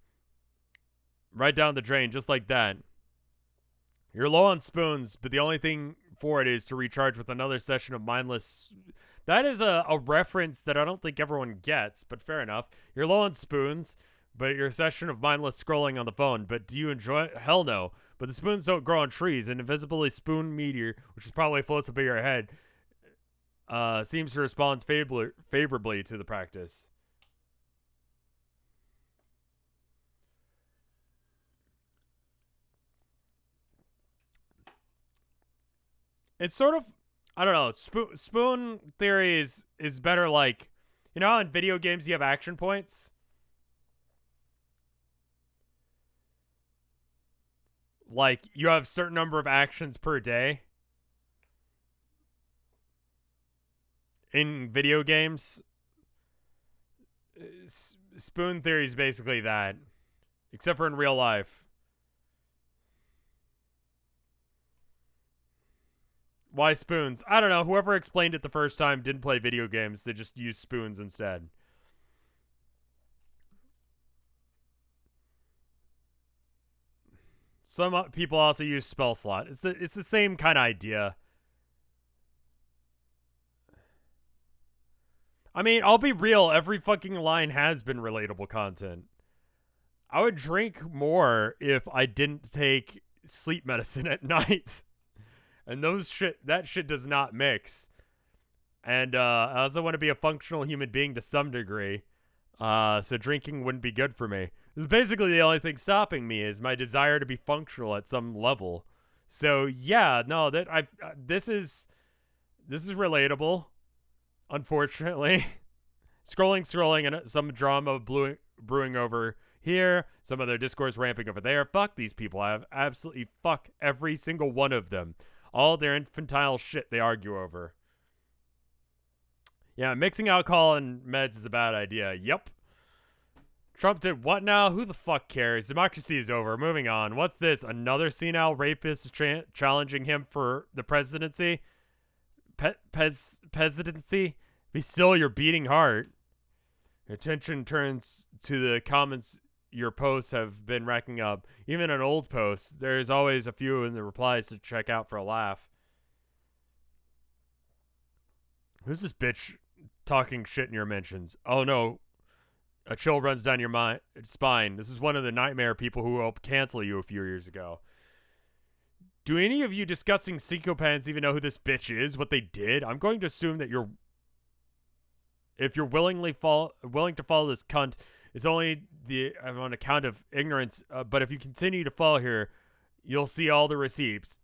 Right down the drain, just like that. You're low on spoons, but the only thing for it is to recharge with another session of mindless. That is a reference that I don't think everyone gets, but fair enough. You're low on spoons, but your session of mindless scrolling on the phone. But do you enjoy it? Hell no. But the spoons don't grow on trees. An invisibly spoon meteor, which probably floats above your head, seems to respond favorably to the practice. It's sort of, I don't know. Spoon theory is better. Like, you know how in video games you have action points? Like, you have a certain number of actions per day in video games. Spoon theory is basically that, except for in real life. Why spoons? I don't know. Whoever explained it the first time didn't play video games. They just used spoons instead. Some people also use spell slot. It's the same kind of idea. I mean, I'll be real. Every fucking line has been relatable content. I would drink more if I didn't take sleep medicine at night. And that shit does not mix. And I also want to be a functional human being to some degree. So drinking wouldn't be good for me. This is basically the only thing stopping me is my desire to be functional at some level. So yeah, no, this is relatable. Unfortunately, scrolling, and some drama brewing over here. Some of their discourse ramping over there. Fuck these people. I have absolutely fuck every single one of them. All their infantile shit they argue over. Yeah, mixing alcohol and meds is a bad idea. Yep. Trump did what now? Who the fuck cares? Democracy is over. Moving on. What's this? Another senile rapist challenging him for the presidency? Presidency? Be still your beating heart. Attention turns to the comments your posts have been racking up. Even an old post, there's always a few in the replies to check out for a laugh. Who's this bitch talking shit in your mentions? Oh no. A chill runs down your spine. This is one of the nightmare people who helped cancel you a few years ago. Do any of you disgusting psychopaths even know who this bitch is? What they did? I'm going to assume that if you're willing to follow this cunt, it's only on account of ignorance. But if you continue to follow here, you'll see all the receipts.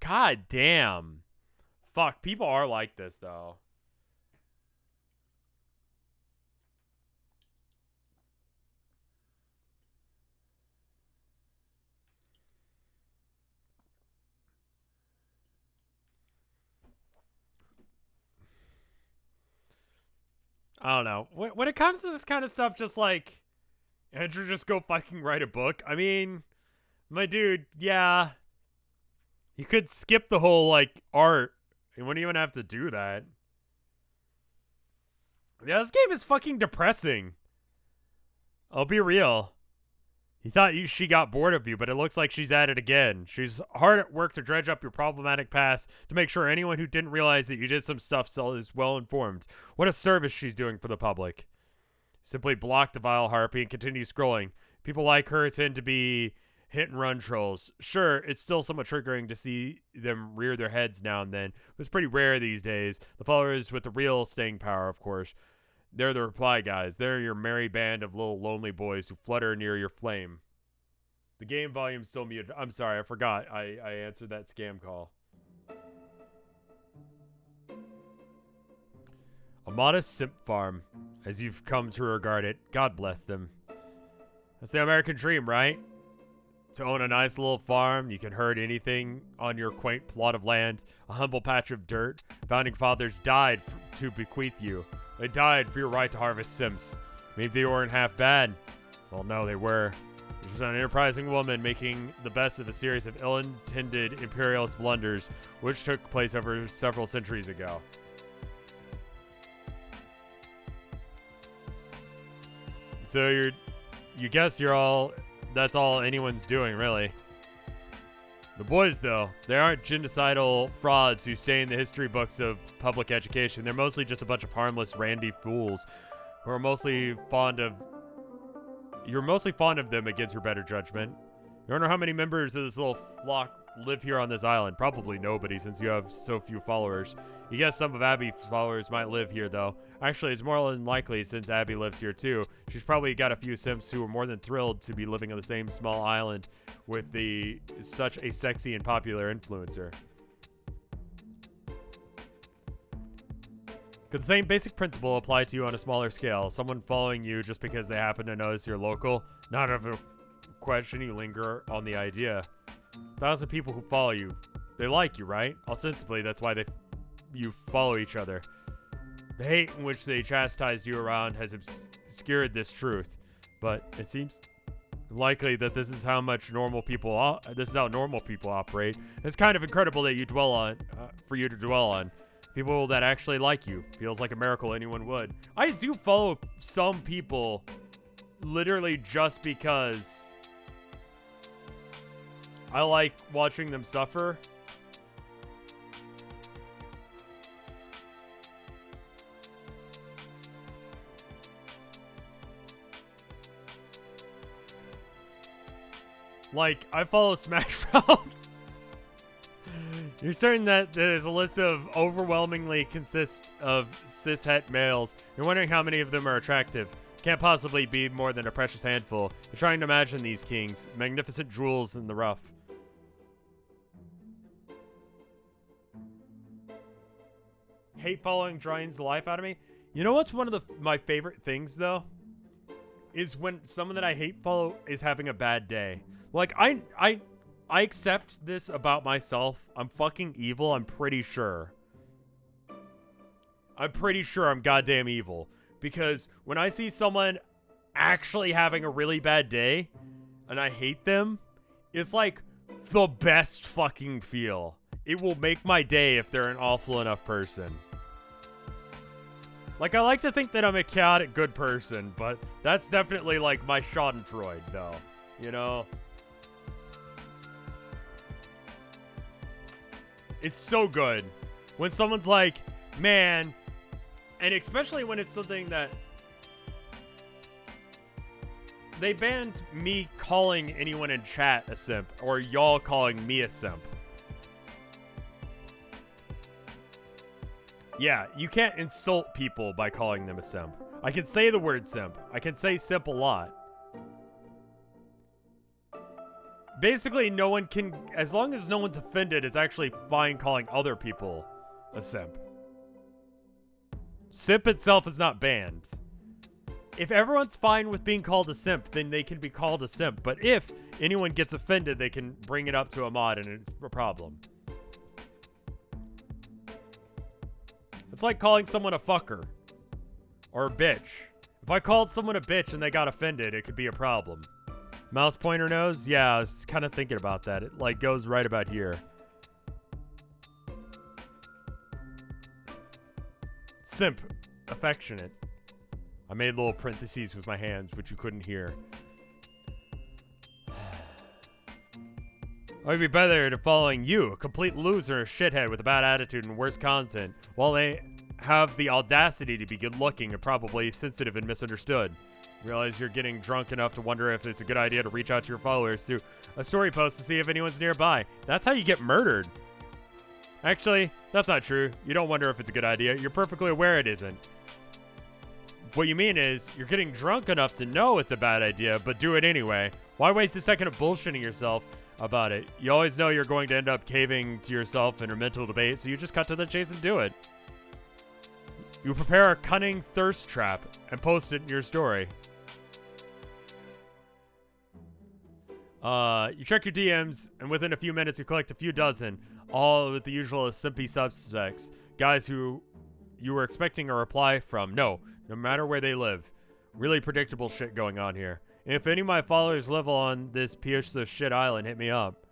God damn. Fuck, people are like this though. I don't know. When it comes to this kind of stuff, just like, Andrew, just go fucking write a book. I mean, my dude, yeah. You could skip the whole, like, art. You wouldn't even have to do that. Yeah, this game is fucking depressing. I'll be real. You thought she got bored of you, but it looks like she's at it again. She's hard at work to dredge up your problematic past to make sure anyone who didn't realize that you did some stuff is well informed. What a service she's doing for the public. Simply block the vile harpy and continue scrolling. People like her tend to be hit and run trolls. Sure, it's still somewhat triggering to see them rear their heads now and then, but it's pretty rare these days. The followers with the real staying power, of course. They're the reply guys. They're your merry band of little lonely boys who flutter near your flame. The game volume's still muted. I'm sorry, I forgot. I answered that scam call. A modest simp farm, as you've come to regard it. God bless them. That's the American dream, right? To own a nice little farm, you can herd anything on your quaint plot of land, a humble patch of dirt. Founding fathers died to bequeath you. They died for your right to harvest simps. Maybe they weren't half bad. Well, no, they were. She was an enterprising woman making the best of a series of ill-intended imperialist blunders, which took place over several centuries ago. So you guess that's all anyone's doing, really. The boys, though, they aren't genocidal frauds who stay in the history books of public education. They're mostly just a bunch of harmless, randy fools who are mostly fond of... You're mostly fond of them against your better judgment. You don't know how many members of this little flock live here on this island. Probably nobody, since you have so few followers. You guess some of Abby's followers might live here, though. Actually, it's more than likely, since Abby lives here, too. She's probably got a few simps who are more than thrilled to be living on the same small island with such a sexy and popular influencer. Could the same basic principle apply to you on a smaller scale? Someone following you just because they happen to notice you're local? Not of a question you linger on the idea. 1,000 people who follow you. They like you, right? Ostensibly, that's why you follow each other. The hate in which they chastised you around has obscured this truth, but it seems likely that this is how normal people operate. It's kind of incredible that for you to dwell on. People that actually like you. Feels like a miracle anyone would. I do follow some people literally just because I like watching them suffer. Like, I follow Smash Mouth. You're certain that there's a list of overwhelmingly consist of cishet males. You're wondering how many of them are attractive. Can't possibly be more than a precious handful. You're trying to imagine these kings, magnificent jewels in the rough. Hate following drains the life out of me. You know what's one of my favorite things, though? Is when someone that I hate follow is having a bad day. Like, I I accept this about myself. I'm fucking evil, I'm pretty sure. I'm pretty sure I'm goddamn evil. Because when I see someone actually having a really bad day, and I hate them, it's like the best fucking feel. It will make my day if they're an awful enough person. Like, I like to think that I'm a chaotic good person, but that's definitely like my schadenfreude, though. You know? It's so good. When someone's like, man, and especially when it's something that... They banned me calling anyone in chat a simp, or y'all calling me a simp. Yeah, you can't insult people by calling them a simp. I can say the word simp. I can say simp a lot. Basically, no one can, as long as no one's offended, it's actually fine calling other people a simp. Simp itself is not banned. If everyone's fine with being called a simp, then they can be called a simp. But if anyone gets offended, they can bring it up to a mod and it's a problem. It's like calling someone a fucker. Or a bitch. If I called someone a bitch and they got offended, it could be a problem. Mouse pointer nose? Yeah, I was kind of thinking about that. It like goes right about here. Simp. Affectionate. I made little parentheses with my hands, which you couldn't hear. I'd be better to following you, a complete loser, a shithead with a bad attitude and worse content, while they have the audacity to be good-looking and probably sensitive and misunderstood. Realize you're getting drunk enough to wonder if it's a good idea to reach out to your followers through a story post to see if anyone's nearby. That's how you get murdered. Actually, that's not true. You don't wonder if it's a good idea. You're perfectly aware it isn't. What you mean is, you're getting drunk enough to know it's a bad idea, but do it anyway. Why waste a second of bullshitting yourself about it? You always know you're going to end up caving to yourself in a mental debate, so you just cut to the chase and do it. You prepare a cunning thirst trap and post it in your story. You check your DMs, and within a few minutes you collect a few dozen, all with the usual simpy suspects. Guys who you were expecting a reply from. No matter where they live. Really predictable shit going on here. If any of my followers live on this piece of shit island, hit me up.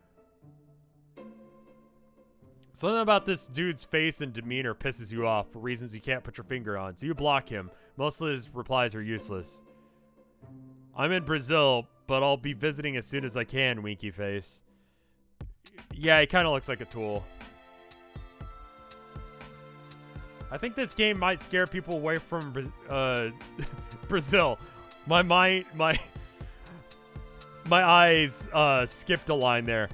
Something about this dude's face and demeanor pisses you off for reasons you can't put your finger on, so you block him. Most of his replies are useless. I'm in Brazil, but I'll be visiting as soon as I can, winky face. Yeah, he kind of looks like a tool. I think this game might scare people away from Brazil. My eyes skipped a line there.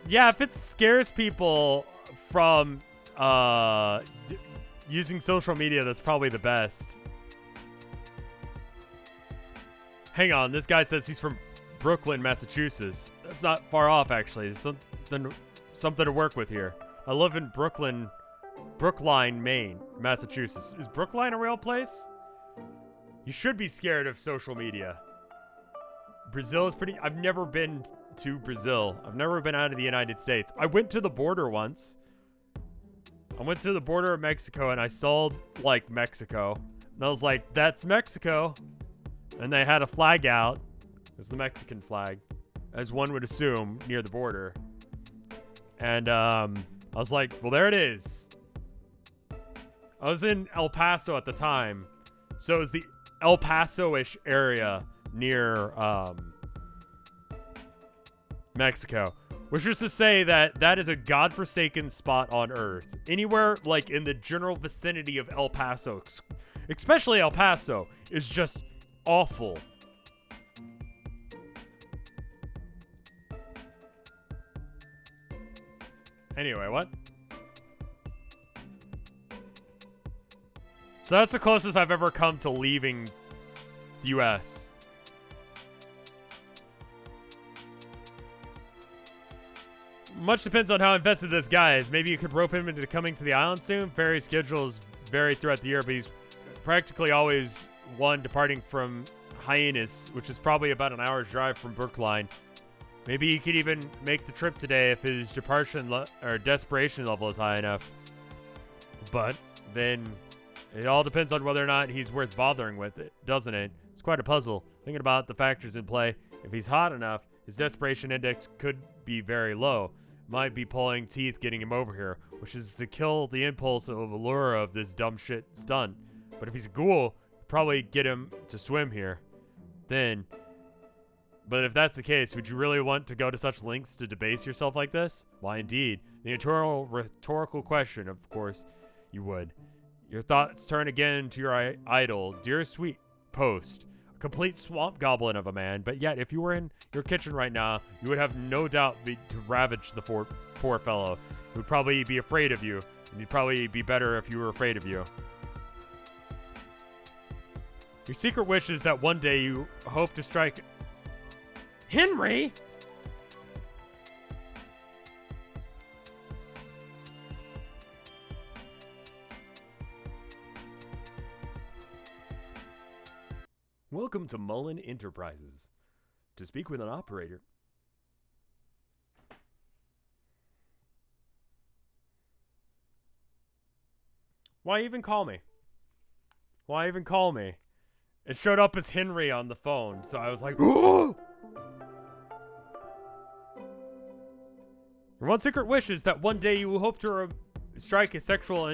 Yeah, if it scares people from using social media, that's probably the best. Hang on, this guy says he's from Brooklyn, Massachusetts. That's not far off, actually. There's something to work with here. I live in Brookline, Maine, Massachusetts. Is Brookline a real place? You should be scared of social media. Brazil is pretty... I've never been to Brazil. I've never been out of the United States. I went to the border once. I went to the border of Mexico and I saw, like, Mexico. And I was like, that's Mexico. And they had a flag out. It was the Mexican flag, as one would assume, near the border. And I was like, well, there it is. I was in El Paso at the time. So it was the El Paso-ish area near Mexico. Which is to say that that is a godforsaken spot on Earth. Anywhere, like, in the general vicinity of El Paso, especially El Paso, is just awful. Anyway, what? So that's the closest I've ever come to leaving the US. Much depends on how invested this guy is. Maybe you could rope him into coming to the island soon. Ferry schedules vary throughout the year, but he's practically always one departing from Hyannis, which is probably about an hour's drive from Brookline. Maybe he could even make the trip today if his desperation level is high enough. But then it all depends on whether or not he's worth bothering with it, doesn't it? It's quite a puzzle. Thinking about the factors in play, if he's hot enough, his desperation index could be very low. Might be pulling teeth getting him over here, which is to kill the impulse of allure of this dumb shit stunt. But if he's a ghoul, probably get him to swim here. But if that's the case, would you really want to go to such lengths to debase yourself like this? Why, indeed. The eternal rhetorical question, of course, you would. Your thoughts turn again to your idol, dear sweet Post, a complete swamp goblin of a man, but yet if you were in your kitchen right now, you would have no doubt to ravage the poor fellow. He would probably be afraid of you, and he'd probably be better if you were afraid of you. Your secret wish is that one day you hope to strike... Henry? Welcome to Mullen Enterprises. To speak with an operator. Why even call me? Why even call me? It showed up as Henry on the phone, so I was like, oh! Your one secret wish is that one day you will hope to strike a sexual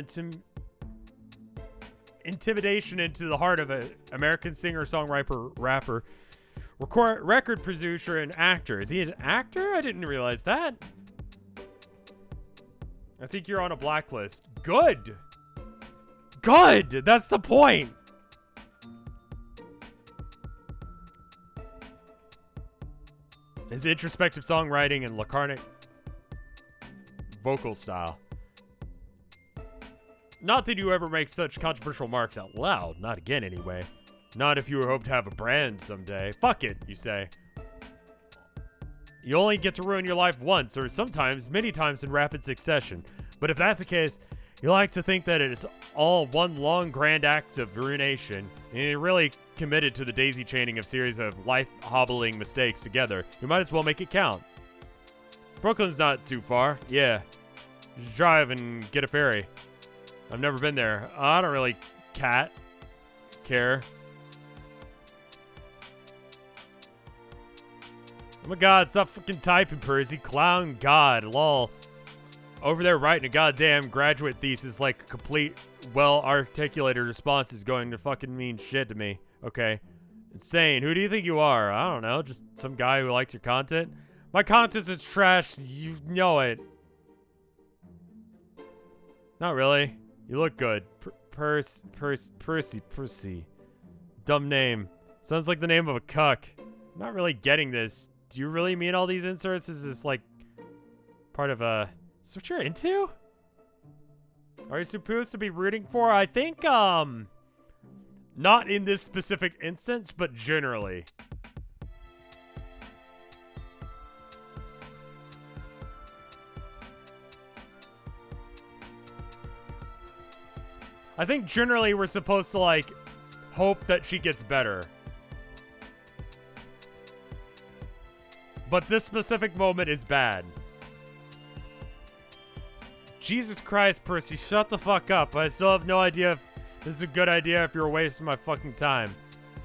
intimidation into the heart of an American singer, songwriter, rapper, record producer, and actor. Is he an actor? I didn't realize that. I think you're on a blacklist. Good! Good! That's the point! His introspective songwriting and laconic vocal style. Not that you ever make such controversial remarks out loud. Not again, anyway. Not if you hope to have a brand someday. Fuck it, you say. You only get to ruin your life once, or sometimes, many times in rapid succession. But if that's the case, you like to think that it's all one long grand act of ruination, and you're really committed to the daisy chaining of series of life-hobbling mistakes together. You might as well make it count. Brooklyn's not too far. Yeah. Just drive and get a ferry. I've never been there. I don't really care. Oh my god, stop fucking typing, Percy. Clown god, lol. Over there writing a goddamn graduate thesis like a complete, well-articulated response is going to fucking mean shit to me. Okay. Insane. Who do you think you are? I don't know. Just some guy who likes your content? My content is trash. You know it. Not really. You look good. Percy. Dumb name. Sounds like the name of a cuck. I'm not really getting this. Do you really mean all these inserts? Is this like part of a... Is this what you're into? Are you supposed to be rooting for? I think, not in this specific instance, but generally. I think generally we're supposed to, like, hope that she gets better. But this specific moment is bad. Jesus Christ, Percy, shut the fuck up. I still have no idea if this is a good idea if you're wasting my fucking time.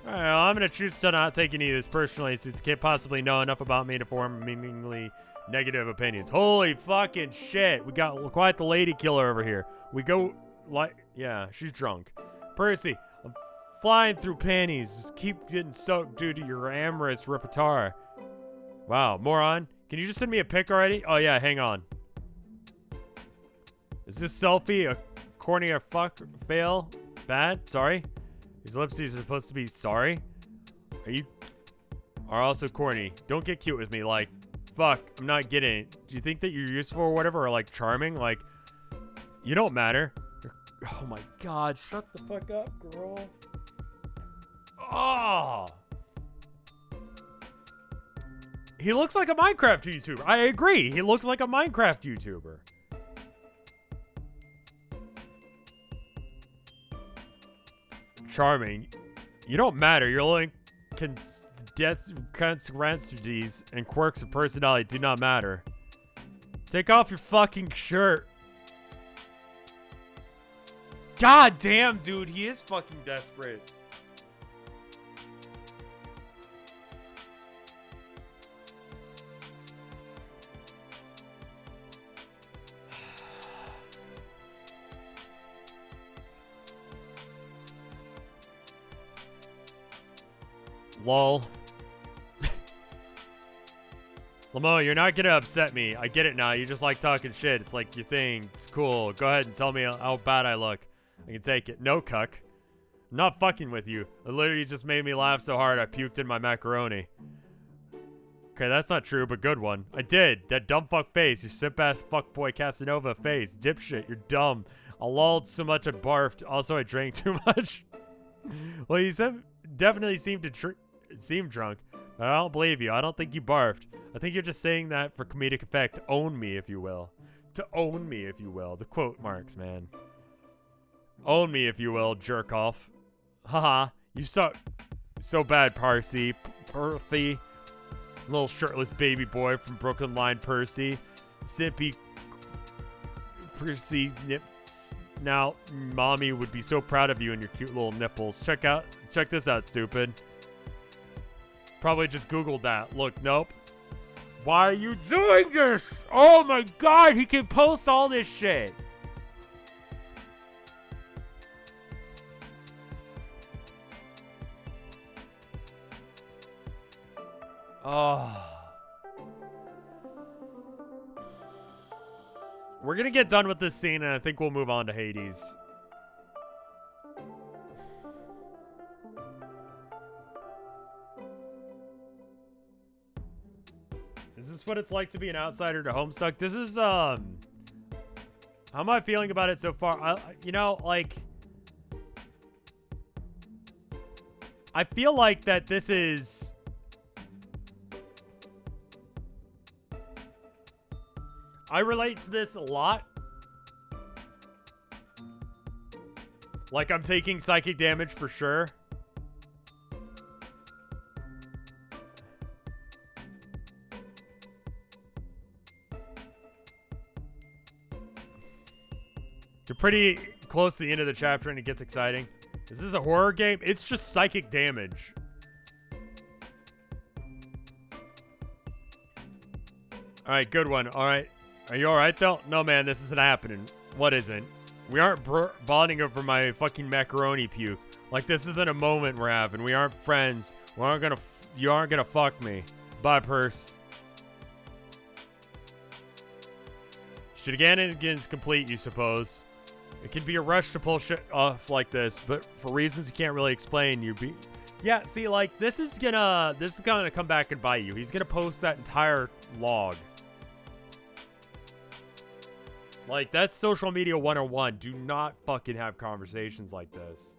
Alright, well, I'm gonna choose to not take any of this personally since you can't possibly know enough about me to form meaningfully negative opinions. Holy fucking shit. We got quite the lady killer over here. We go like... Yeah, she's drunk. Percy, I'm flying through panties. Just keep getting soaked due to your amorous repertoire. Wow, moron. Can you just send me a pic already? Oh yeah, hang on. Is this selfie a corny or fuck fail? Bad? Sorry? These ellipses are supposed to be sorry? Are also corny. Don't get cute with me, like, fuck, I'm not getting it. Do you think that you're useful or whatever, or like charming? Like, you don't matter. Oh my god, shut the fuck up, girl. Oh! He looks like a Minecraft YouTuber. I agree. He looks like a Minecraft YouTuber. Charming. You don't matter. You're only Constituencies and quirks of personality do not matter. Take off your fucking shirt. God damn, dude, he is fucking desperate. Lol. Lamo, you're not gonna upset me. I get it now. You just like talking shit. It's like your thing. It's cool. Go ahead and tell me how bad I look. I can take it. No, cuck. I'm not fucking with you. It literally just made me laugh so hard I puked in my macaroni. Okay, that's not true, but good one. I did. That dumb fuck face. Your simp-ass fuckboy Casanova face. Dipshit, you're dumb. I lolled so much I barfed. Also, I drank too much. Well, you definitely seem drunk. But I don't believe you. I don't think you barfed. I think you're just saying that for comedic effect. Own me, if you will. To own me, if you will. The quote marks, man. Own me, if you will, jerk off. Haha. You suck. So bad, Percy. Percy. Little shirtless baby boy from Brooklyn Line, Percy. Simpy. Percy nips. Now, mommy would be so proud of you and your cute little nipples. Check this out, stupid. Probably just Googled that. Look, nope. Why are you doing this? Oh my god, he can post all this shit. Oh. We're gonna get done with this scene and I think we'll move on to Hades. Is this what it's like to be an outsider to Homestuck? This is, how am I feeling about it so far? You know, like, I feel like that this is... I relate to this a lot. Like, I'm taking psychic damage for sure. You're pretty close to the end of the chapter and it gets exciting. Is this a horror game? It's just psychic damage. Alright, good one. Alright. Are you alright though? No man, this isn't happening. What isn't? We aren't bonding over my fucking macaroni puke. Like this isn't a moment we're having. We aren't friends. You aren't gonna fuck me. Bye, Purse. Shenanigans complete, you suppose. It can be a rush to pull shit off like this, but for reasons you can't really explain, yeah, see, like, this is gonna come back and bite you. He's gonna post that entire log. Like, that's social media 101. Do not fucking have conversations like this.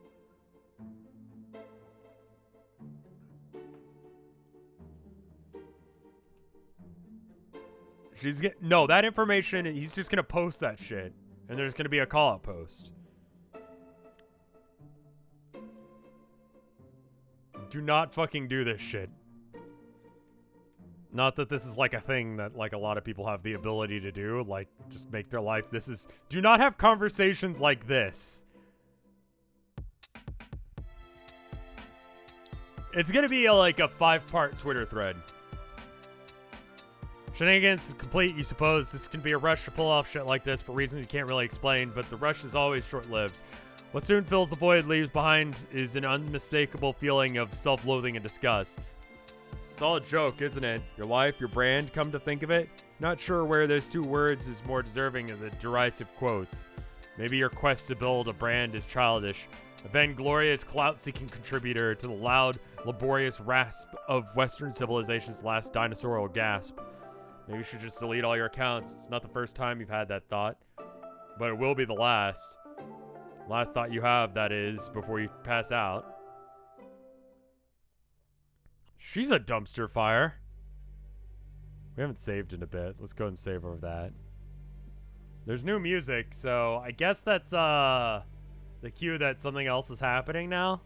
No, that information, he's just gonna post that shit. And there's gonna be a call-out post. Do not fucking do this shit. Not that this is like a thing that like a lot of people have the ability to do. Like, just make their life. Do not have conversations like this. It's gonna be like a 5-part Twitter thread. Shenanigans is complete, you suppose. This can be a rush to pull off shit like this for reasons you can't really explain, but the rush is always short-lived. What soon fills the void leaves behind is an unmistakable feeling of self-loathing and disgust. It's all a joke, isn't it? Your life, your brand, come to think of it? Not sure where those two words is more deserving of the derisive quotes. Maybe your quest to build a brand is childish. A vainglorious, clout-seeking contributor to the loud, laborious rasp of Western civilization's last dinosaurial gasp. Maybe you should just delete all your accounts. It's not the first time you've had that thought. But it will be the last. Last thought you have, that is, before you pass out. She's a dumpster fire. We haven't saved in a bit. Let's go ahead and save over that. There's new music, so I guess that's the cue that something else is happening now.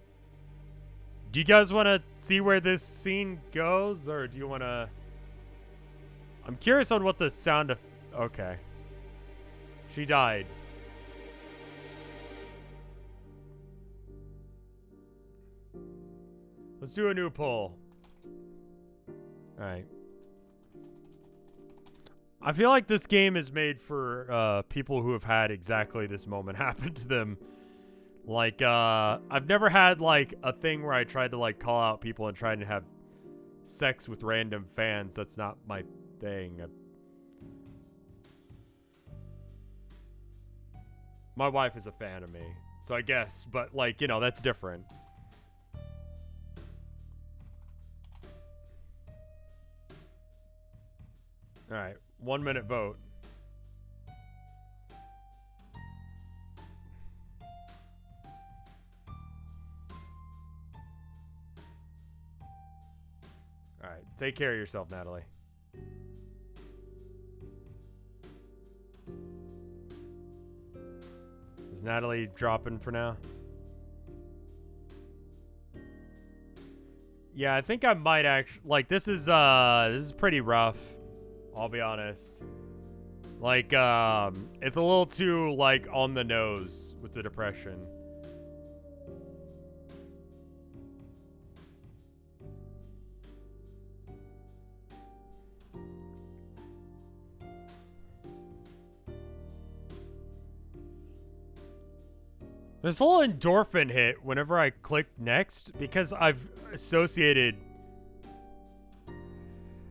Do you guys want to see where this scene goes, or do you want to... I'm curious on what the sound of... Okay. She died. Let's do a new poll. Alright. I feel like this game is made for people who have had exactly this moment happen to them. Like, I've never had, like, a thing where I tried to, like, call out people and try to have sex with random fans. That's not my thing. My wife is a fan of me, so I guess, but, like, you know, that's different. Alright, 1 minute vote. Alright, take care of yourself, Natalie. Is Natalie dropping for now? Yeah, I think I might actually... Like, this is pretty rough. I'll be honest. Like, it's a little too, like, on the nose with the depression. There's a little endorphin hit whenever I click next because I've associated...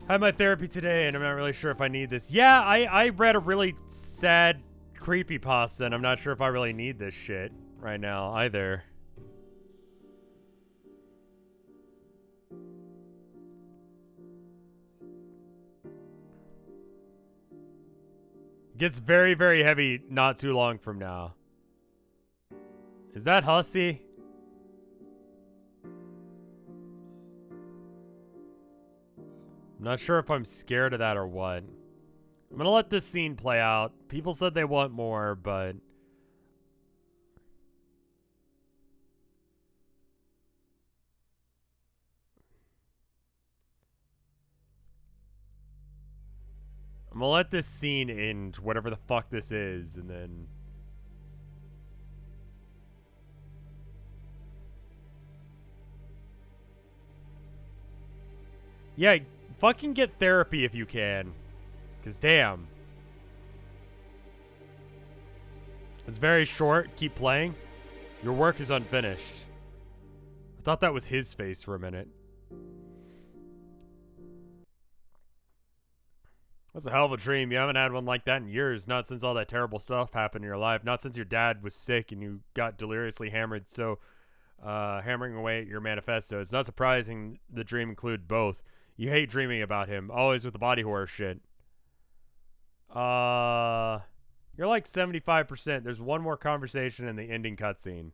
I had my therapy today and I'm not really sure if I need this. Yeah, I read a really sad creepypasta and I'm not sure if I really need this shit right now either. It gets very, very heavy not too long from now. Is that Hussie? I'm not sure if I'm scared of that or what. I'm gonna let this scene play out. People said they want more, but... I'm gonna let this scene end, whatever the fuck this is, and then... Yeah, fucking get therapy if you can. Because damn. It's very short. Keep playing. Your work is unfinished. I thought that was his face for a minute. That's a hell of a dream. You haven't had one like that in years. Not since all that terrible stuff happened in your life. Not since your dad was sick and you got deliriously hammered. So, hammering away at your manifesto. It's not surprising the dream included both. You hate dreaming about him. Always with the body horror shit. You're like 75%. There's one more conversation in the ending cutscene.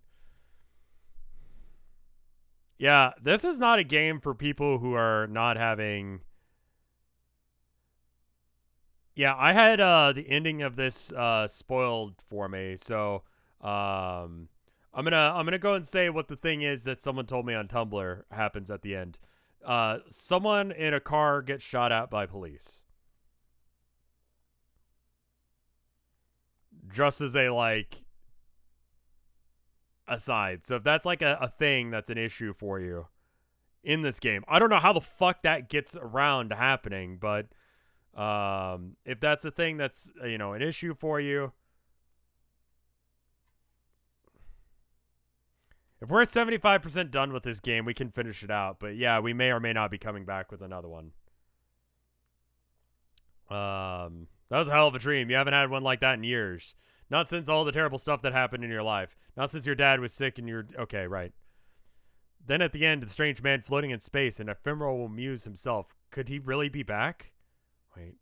Yeah, this is not a game for people who are not having... Yeah, I had the ending of this spoiled for me, so I'm gonna go and say what the thing is that someone told me on Tumblr happens at the end. Someone in a car gets shot at by police. Just as a, like, aside. So if that's, like, a thing that's an issue for you in this game. I don't know how the fuck that gets around happening, but if that's a thing that's, you know, an issue for you. If we're at 75% done with this game, we can finish it out. But yeah, we may or may not be coming back with another one. That was a hell of a dream. You haven't had one like that in years. Not since all the terrible stuff that happened in your life. Not since your dad was sick and you're... Okay, right. Then at the end, the strange man floating in space, and Ephemeral will muse himself. Could he really be back? Wait.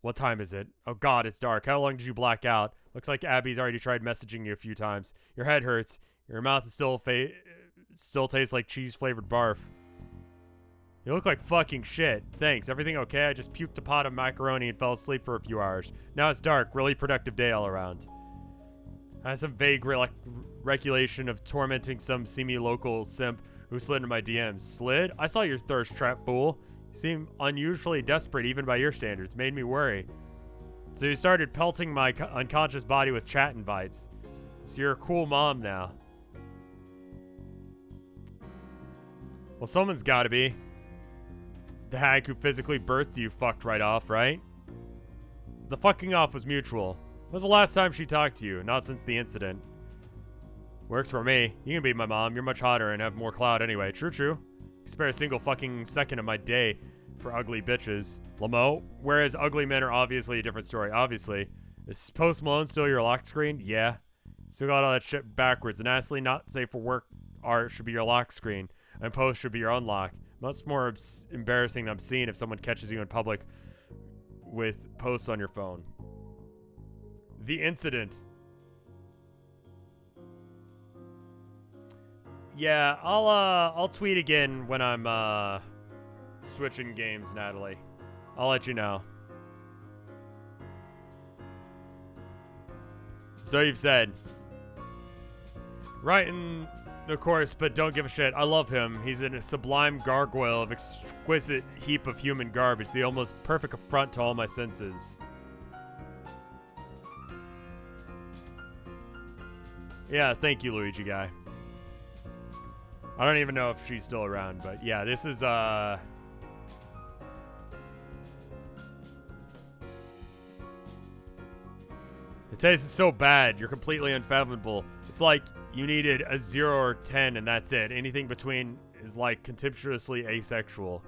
What time is it? Oh god, it's dark. How long did you black out? Looks like Abby's already tried messaging you a few times. Your head hurts. Your mouth is still tastes like cheese-flavored barf. You look like fucking shit. Thanks. Everything okay? I just puked a pot of macaroni and fell asleep for a few hours. Now it's dark. Really productive day all around. I have some vague regulation of tormenting some semi-local simp Who slid into my DMs? Slid? I saw your thirst trap, fool. You seem unusually desperate even by your standards. Made me worry. So you started pelting my unconscious body with chat invites. So you're a cool mom now. Well, someone's gotta be. The hag who physically birthed you fucked right off, right? The fucking off was mutual. When was the last time she talked to you? Not since the incident. Works for me. You can be my mom. You're much hotter and have more clout anyway. True, true. You spare a single fucking second of my day for ugly bitches. Lamo? Whereas ugly men are obviously a different story. Obviously. Is Post Malone still your lock screen? Yeah. Still got all that shit backwards. And honestly, not safe for work art should be your lock screen. And Post should be your unlock. Much more embarrassing and obscene if someone catches you in public with posts on your phone. The incident. Yeah, I'll tweet again when I'm switching games, Natalie. I'll let you know. So you've said. Right in the course, but don't give a shit. I love him. He's in a sublime gargoyle of exquisite heap of human garbage. The almost perfect affront to all my senses. Yeah, thank you, Luigi guy. I don't even know if she's still around, but yeah, this is, The taste is so bad, you're completely unfathomable. It's like you needed a 0 or 10 and that's it. Anything between is like contemptuously asexual.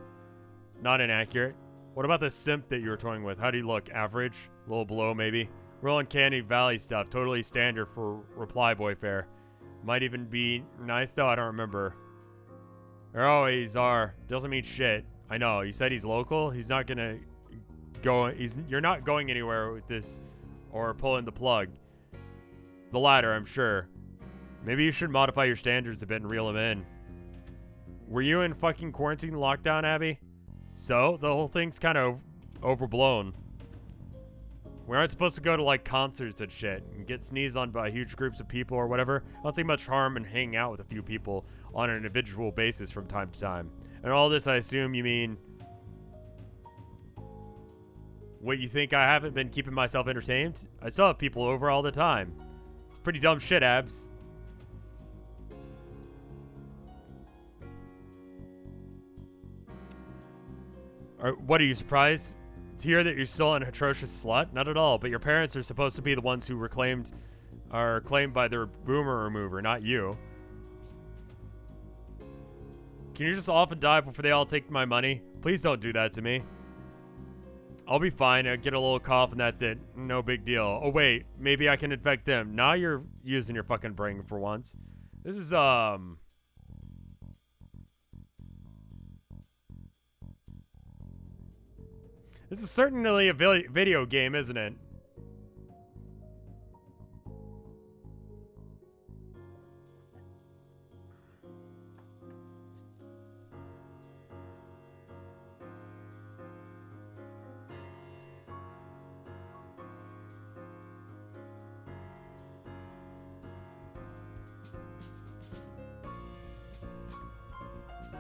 Not inaccurate. What about the simp that you were toying with? How do you look? Average? A little below, maybe? Real Uncanny Valley stuff. Totally standard for reply boy fare. Might even be nice, though. I don't remember. There always are. Doesn't mean shit. I know. You said he's local? He's not gonna go... You're not going anywhere with this or pulling the plug. The latter, I'm sure. Maybe you should modify your standards a bit and reel him in. Were you in fucking quarantine lockdown, Abby? So, the whole thing's kind of overblown. We aren't supposed to go to, like, concerts and shit and get sneezed on by huge groups of people or whatever. I don't see much harm in hanging out with a few people on an individual basis from time to time. And all this, I assume you mean... What, you think I haven't been keeping myself entertained? I still have people over all the time. It's pretty dumb shit, Abs. What, are you surprised to hear that you're still an atrocious slut? Not at all, but your parents are supposed to be the ones who are claimed by their boomer remover, not you. Can you just off and die before they all take my money? Please don't do that to me. I'll be fine. I'll get a little cough and that's it. No big deal. Oh wait, maybe I can infect them. Now you're using your fucking brain for once. This is This is certainly a video game, isn't it?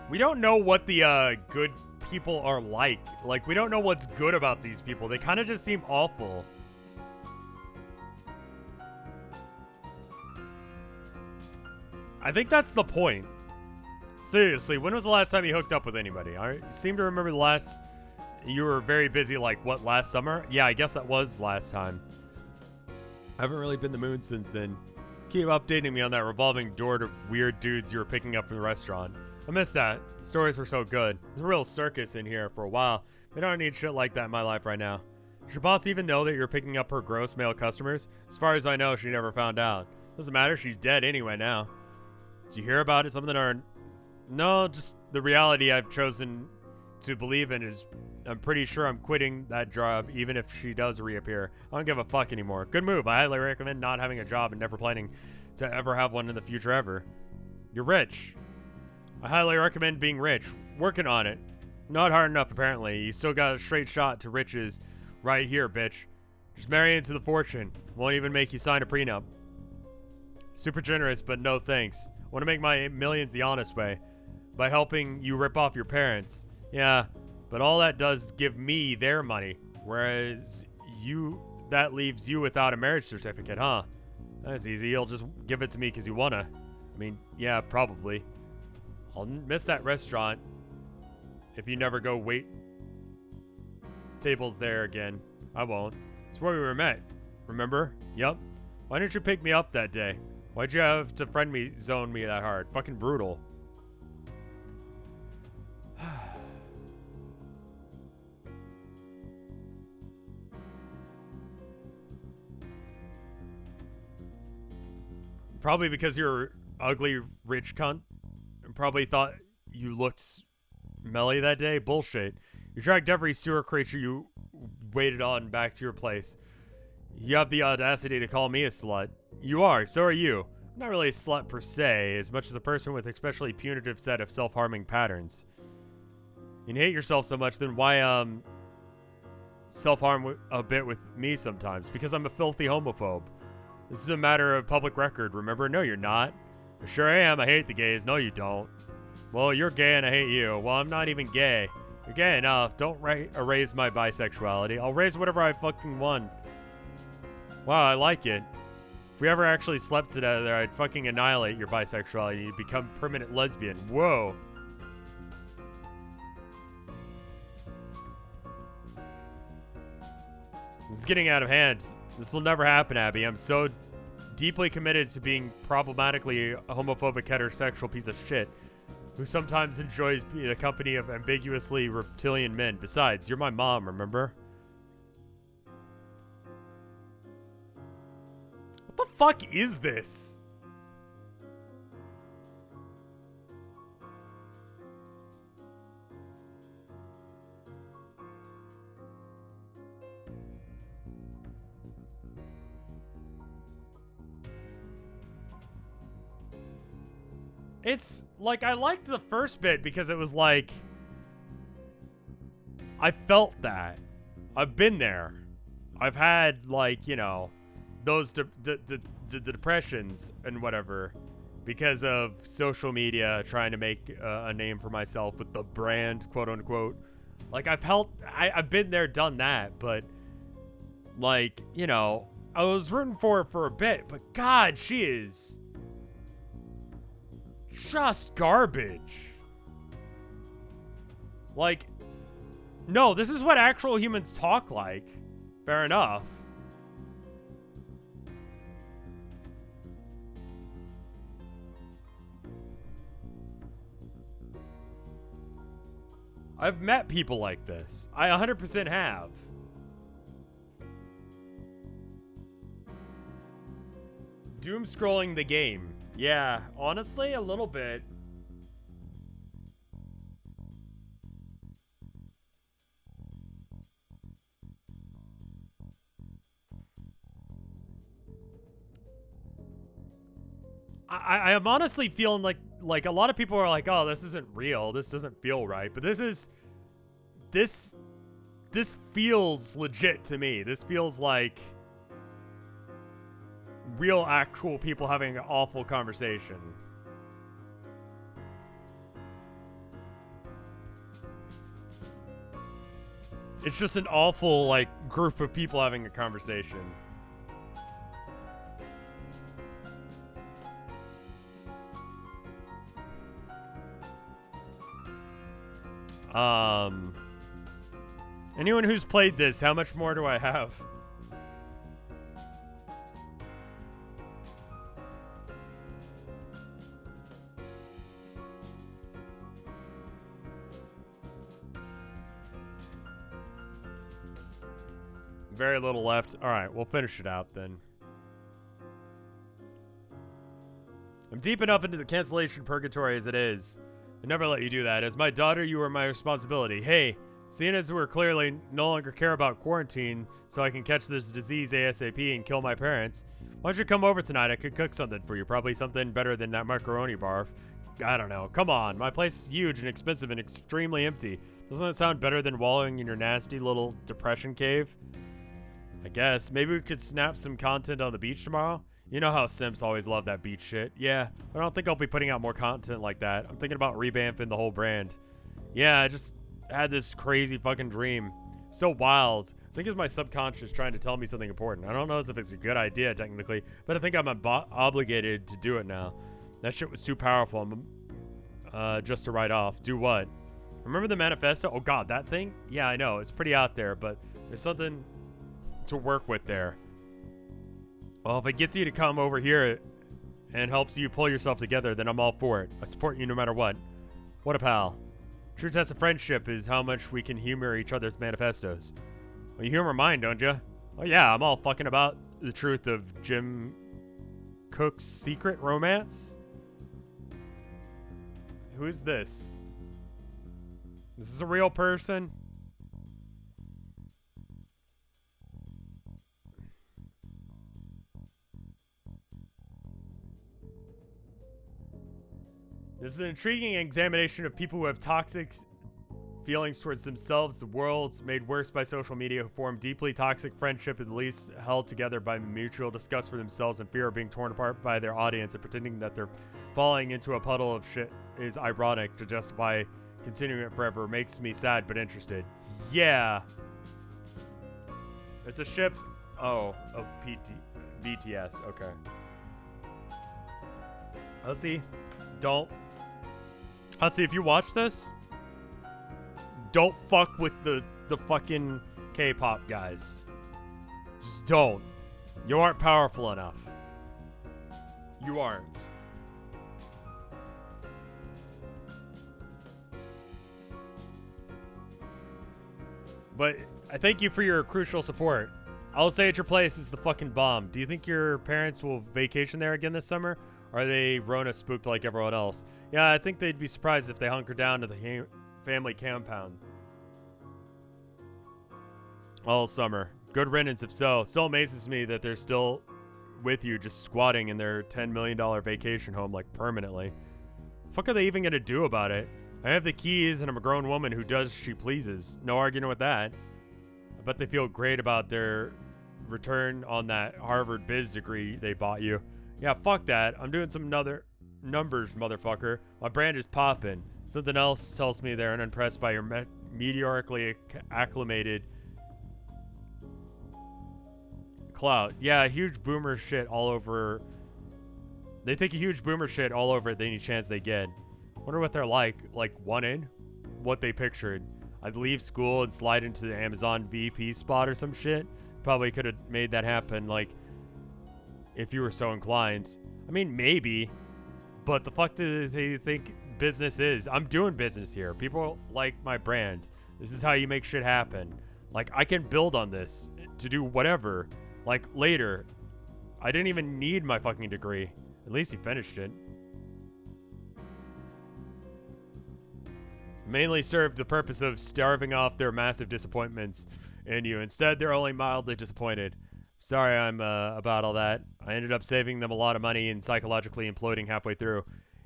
We don't know what the good people are like. Like, we don't know what's good about these people. They kind of just seem awful. I think that's the point. Seriously, when was the last time you hooked up with anybody? I seem to remember the last... You were very busy, like, what, last summer? Yeah, I guess that was last time. I haven't really been in the mood since then. Keep updating me on that revolving door to weird dudes you were picking up from the restaurant. I missed that. The stories were so good. There's a real circus in here for a while. I don't need shit like that in my life right now. Does your boss even know that you're picking up her gross male customers? As far as I know, she never found out. Doesn't matter, she's dead anyway now. Did you hear about it? Something or... No, just the reality I've chosen to believe in is... I'm pretty sure I'm quitting that job even if she does reappear. I don't give a fuck anymore. Good move. I highly recommend not having a job and never planning to ever have one in the future ever. You're rich. I highly recommend being rich. Working on it. Not hard enough, apparently. You still got a straight shot to riches right here, bitch. Just marry into the fortune. Won't even make you sign a prenup. Super generous, but no thanks. Want to make my millions the honest way. by helping you rip off your parents. Yeah, but all that does is give me their money, whereas that leaves you without a marriage certificate, huh? That's easy. You'll just give it to me because you wanna. I mean, yeah, probably. I'll miss that restaurant if you never go wait tables there again. I won't. It's where we were met. Remember? Yup. Why didn't you pick me up that day? Why'd you have to zone me that hard? Fucking brutal. Probably because you're ugly rich cunt. And probably thought you looked smelly that day. Bullshit. You dragged every sewer creature you waited on back to your place. You have the audacity to call me a slut. You are. So are you. I'm not really a slut per se, as much as a person with an especially punitive set of self-harming patterns. You hate yourself so much, then why self-harm a bit with me sometimes? Because I'm a filthy homophobe. This is a matter of public record, remember? No, you're not. I sure am. I hate the gays. No, you don't. Well, you're gay and I hate you. Well, I'm not even gay. You're gay enough. Don't erase my bisexuality. I'll raise whatever I fucking want. Wow, I like it. If we ever actually slept together, I'd fucking annihilate your bisexuality. You'd become permanent lesbian. Whoa. This is getting out of hand. This will never happen, Abby. I'm so deeply committed to being problematically a homophobic heterosexual piece of shit who sometimes enjoys the company of ambiguously reptilian men. Besides, you're my mom, remember? What the fuck is this? It's like, I liked the first bit because it was like, I felt that. I've been there. I've had, like, you know, those depressions and whatever because of social media, trying to make a name for myself with the brand, quote unquote. Like, I've been there, done that, but like, you know, I was rooting for her for a bit, but God, she is just garbage. Like, no, this is what actual humans talk like. Fair enough. I've met people like this. I 100% have. Doom scrolling the game. Yeah, honestly, a little bit. I am honestly feeling like a lot of people are like, oh, this isn't real. This doesn't feel right. But this feels legit to me. This feels like real, actual people having an awful conversation. It's just an awful, like, group of people having a conversation. Anyone who's played this, how much more do I have? Very little left. All right, we'll finish it out then. I'm deep enough into the cancellation purgatory as it is. I never let you do that. As my daughter, you are my responsibility. Hey, seeing as we're clearly no longer care about quarantine so I can catch this disease ASAP and kill my parents, why don't you come over tonight? I could cook something for you. Probably something better than that macaroni barf. I don't know. Come on. My place is huge and expensive and extremely empty. Doesn't that sound better than wallowing in your nasty little depression cave? I guess. Maybe we could snap some content on the beach tomorrow? You know how simps always love that beach shit. Yeah, but I don't think I'll be putting out more content like that. I'm thinking about revamping the whole brand. Yeah, I just had this crazy fucking dream. So wild. I think it's my subconscious trying to tell me something important. I don't know if it's a good idea technically, but I think I'm obligated to do it now. That shit was too powerful. Just to write off. Do what? Remember the manifesto? Oh god, that thing? Yeah, I know. It's pretty out there, but there's something to work with there. Well, if it gets you to come over here and helps you pull yourself together, then I'm all for it. I support you no matter what. What a pal. True test of friendship is how much we can humor each other's manifestos. Well, you humor mine, don't you? Oh yeah, I'm all fucking about the truth of Jim Cook's secret romance. Who is this? Is this a real person? This is an intriguing examination of people who have toxic feelings towards themselves, the world, made worse by social media, who form deeply toxic friendship and least held together by mutual disgust for themselves and fear of being torn apart by their audience, and pretending that they're falling into a puddle of shit is ironic to justify continuing it forever. Makes me sad but interested. Yeah. It's a ship. Oh, of BTS. Okay. Hussie, Hussie, if you watch this, don't fuck with the fucking K-pop guys. Just don't. You aren't powerful enough. You aren't. But I thank you for your crucial support. I'll say at your place is the fucking bomb. Do you think your parents will vacation there again this summer? Or are they Rona spooked like everyone else? Yeah, I think they'd be surprised if they hunker down to the family compound all summer. Good riddance if so. Still amazes me that they're still with you, just squatting in their $10 million vacation home like permanently. The fuck are they even gonna do about it? I have the keys and I'm a grown woman who does as she pleases. No arguing with that. I bet they feel great about their return on that Harvard biz degree they bought you. Yeah, fuck that. I'm doing some other numbers, motherfucker. My brand is popping. Something else tells me they're unimpressed by your meteorically acclimated clout. Yeah, huge boomer shit all over. They take a huge boomer shit all over any chance they get. Wonder what they're like. Like, one in? What they pictured. I'd leave school and slide into the Amazon VP spot or some shit. Probably could have made that happen, like, if you were so inclined. I mean, maybe. But the fuck do they think business is? I'm doing business here. People like my brand. This is how you make shit happen. Like, I can build on this to do whatever. Like, later. I didn't even need my fucking degree. At least he finished it. Mainly served the purpose of starving off their massive disappointments in you. Instead, they're only mildly disappointed. Sorry I'm about all that. I ended up saving them a lot of money and psychologically imploding halfway through.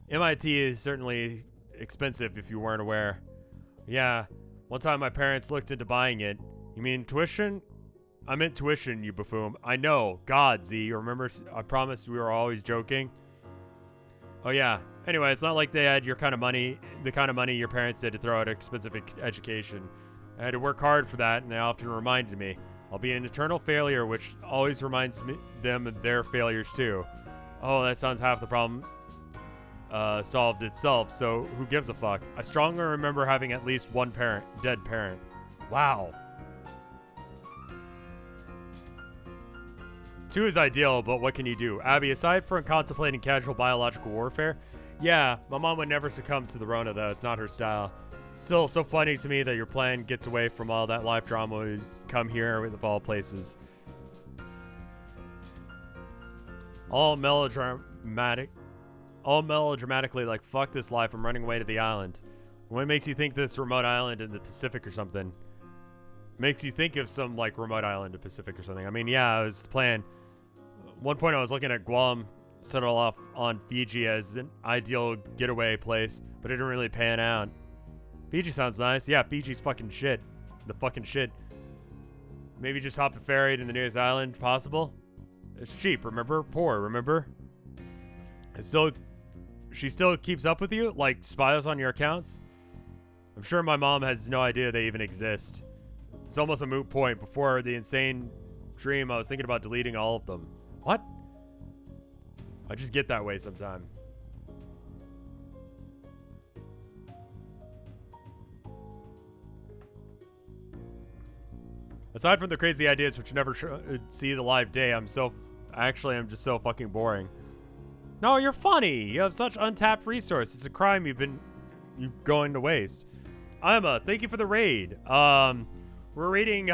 MIT is certainly expensive if you weren't aware. Yeah, one time my parents looked into buying it. You mean tuition? I meant tuition, you buffoon. I know. God, Z, remember I promised we were always joking? Oh yeah. Anyway, it's not like they had your kind of money, the kind of money your parents did to throw at expensive education. I had to work hard for that, and they often reminded me. I'll be an eternal failure, which always reminds them of their failures too. Oh, that sounds half the problem solved itself, so who gives a fuck? I strongly remember having at least one dead parent. Wow. 2 is ideal, but what can you do? Abby, aside from contemplating casual biological warfare, yeah, my mom would never succumb to the Rona, though. It's not her style. Still so funny to me that your plan gets away from all that life drama and come here of all places. All melodramatically like, fuck this life, I'm running away to the island. What makes you think this remote island in the Pacific or something? Makes you think of some, like, remote island in the Pacific or something. I mean, yeah, it was the plan. One point I was looking at Guam, settle off on Fiji as an ideal getaway place, but it didn't really pan out. Fiji sounds nice. Yeah, Fiji's fucking shit. The fucking shit. Maybe just hop a ferry to the nearest island, possible? It's cheap, remember? Poor, remember? She still keeps up with you? Like, spies on your accounts? I'm sure my mom has no idea they even exist. It's almost a moot point. Before the insane dream, I was thinking about deleting all of them. What? I just get that way sometime. Aside from the crazy ideas which never see the live day, I'm just so fucking boring. No, you're funny. You have such untapped resources. It's a crime you going to waste. Emma, thank you for the raid. We're reading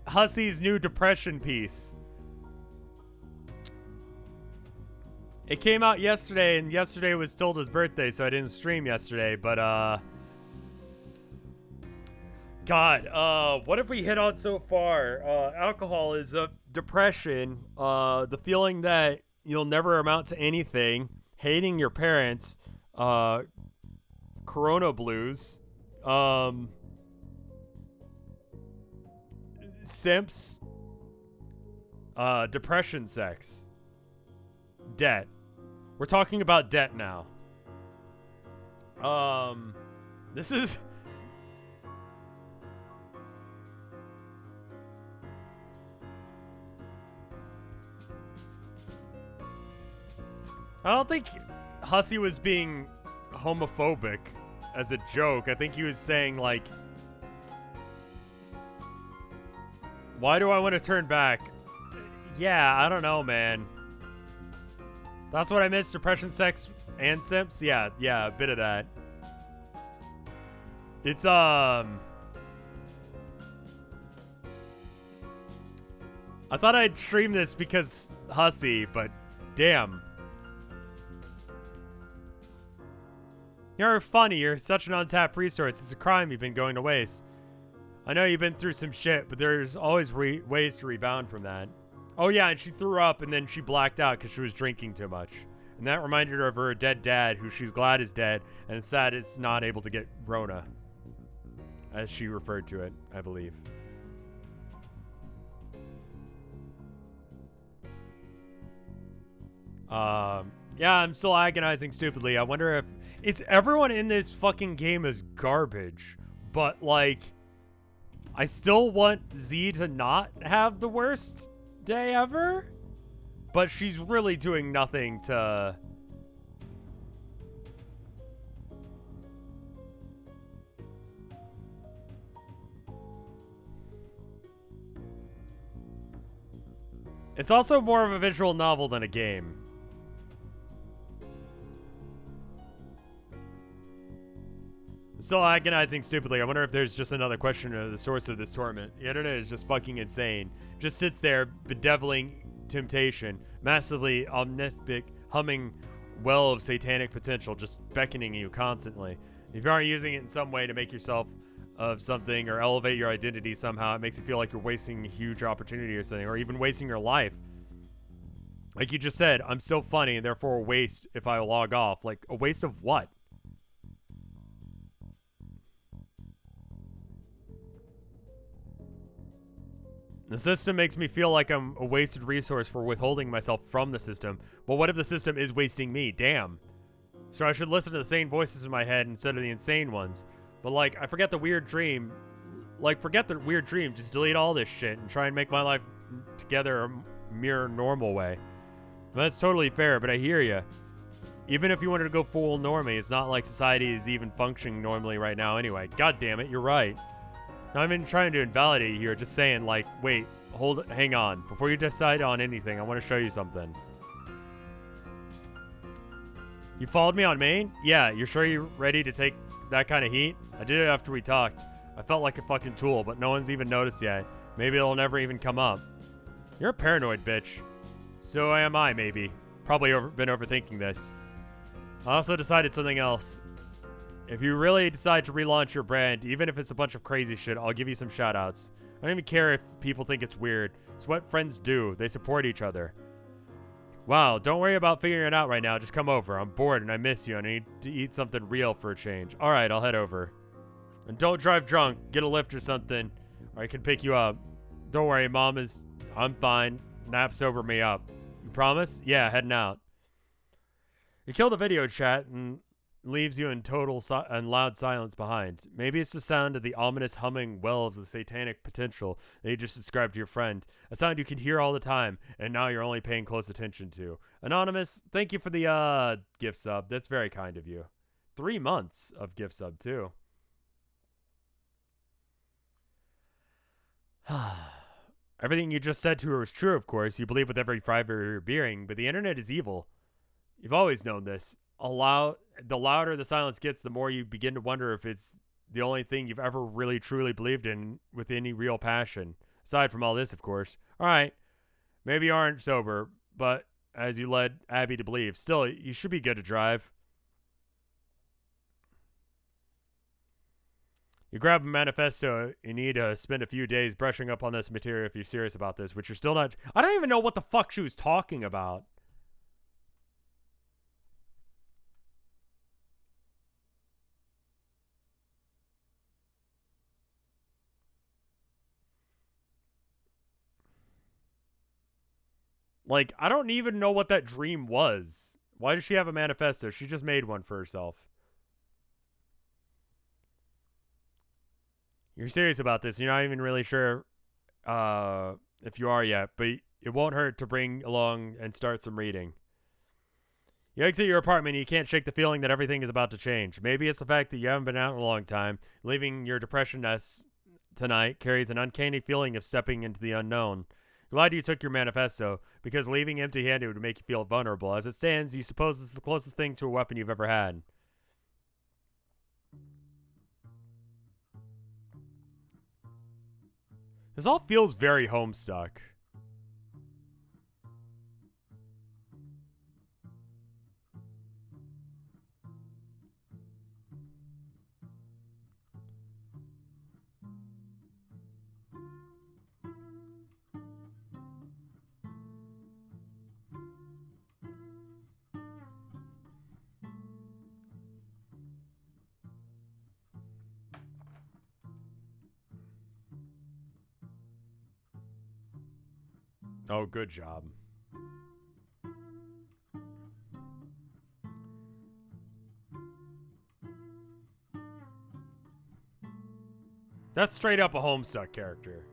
Hussie's new depression piece. It came out yesterday, and yesterday was Tilda's birthday, so I didn't stream yesterday, but God, what have we hit on so far? Alcoholism, depression, the feeling that you'll never amount to anything, hating your parents, Corona blues, simps, depression sex, debt. We're talking about debt now. This is... I don't think Hussie was being homophobic as a joke. I think he was saying, like, why do I want to turn back? Yeah, I don't know, man. That's what I miss, depression, sex, and simps? Yeah, a bit of that. It's, I thought I'd stream this because Hussie, but damn. You're funny. You're such an untapped resource. It's a crime you've been going to waste. I know you've been through some shit, but there's always ways to rebound from that. Oh yeah, and she threw up and then she blacked out because she was drinking too much. And that reminded her of her dead dad, who she's glad is dead, and it's sad it's not able to get Rona, as she referred to it, I believe. Yeah, I'm still agonizing stupidly. I wonder if... everyone in this fucking game is garbage, but, like, I still want Z to not have the worst day ever, but she's really doing nothing to... It's also more of a visual novel than a game. Still agonizing stupidly. I wonder if there's just another question of the source of this torment. The internet is just fucking insane. Just sits there, bedeviling temptation, massively omnific, humming well of satanic potential, just beckoning you constantly. If you aren't using it in some way to make yourself of something or elevate your identity somehow, it makes you feel like you're wasting a huge opportunity or something, or even wasting your life. Like you just said, I'm so funny and therefore a waste if I log off. Like, a waste of what? The system makes me feel like I'm a wasted resource for withholding myself from the system. But what if the system is wasting me? Damn. So I should listen to the sane voices in my head instead of the insane ones. But, like, I forget the weird dream. Like, forget the weird dream. Just delete all this shit and try and make my life together a mere normal way. That's totally fair, but I hear you. Even if you wanted to go full normie, it's not like society is even functioning normally right now anyway. God damn it, you're right. Not even trying to invalidate you here, just saying, like, wait, hang on. Before you decide on anything, I want to show you something. You followed me on main? Yeah, you're sure you're ready to take that kind of heat? I did it after we talked. I felt like a fucking tool, but no one's even noticed yet. Maybe it'll never even come up. You're a paranoid bitch. So am I, maybe. Probably been overthinking this. I also decided something else. If you really decide to relaunch your brand, even if it's a bunch of crazy shit, I'll give you some shoutouts. I don't even care if people think it's weird. It's what friends do. They support each other. Wow, don't worry about figuring it out right now. Just come over. I'm bored and I miss you and I need to eat something real for a change. Alright, I'll head over. And don't drive drunk. Get a lift or something, or I can pick you up. Don't worry, I'm fine. Nap sober me up. You promise? Yeah, heading out. You kill the video chat and leaves you in total and loud silence behind. Maybe it's the sound of the ominous humming well of the satanic potential that you just described to your friend. A sound you can hear all the time, and now you're only paying close attention to. Anonymous, thank you for the gift sub. That's very kind of you. 3 months of gift sub, too. Everything you just said to her is true, of course. You believe with every fiber of your being, but the internet is evil. You've always known this. The louder the silence gets, the more you begin to wonder if it's the only thing you've ever really truly believed in with any real passion. Aside from all this, of course. All right, maybe you aren't sober, but as you led Abby to believe, still, you should be good to drive. You grab a manifesto. You need to spend a few days brushing up on this material if you're serious about this, which you're still not. I don't even know what the fuck she was talking about. Like, I don't even know what that dream was. Why does she have a manifesto? She just made one for herself. You're serious about this. You're not even really sure if you are yet, but it won't hurt to bring along and start some reading. You exit your apartment and you can't shake the feeling that everything is about to change. Maybe it's the fact that you haven't been out in a long time. Leaving your depression nest tonight carries an uncanny feeling of stepping into the unknown. Glad you took your manifesto, because leaving empty-handed would make you feel vulnerable. As it stands, you suppose it's the closest thing to a weapon you've ever had. This all feels very Homestuck. Oh, good job. That's straight up a Homestuck character.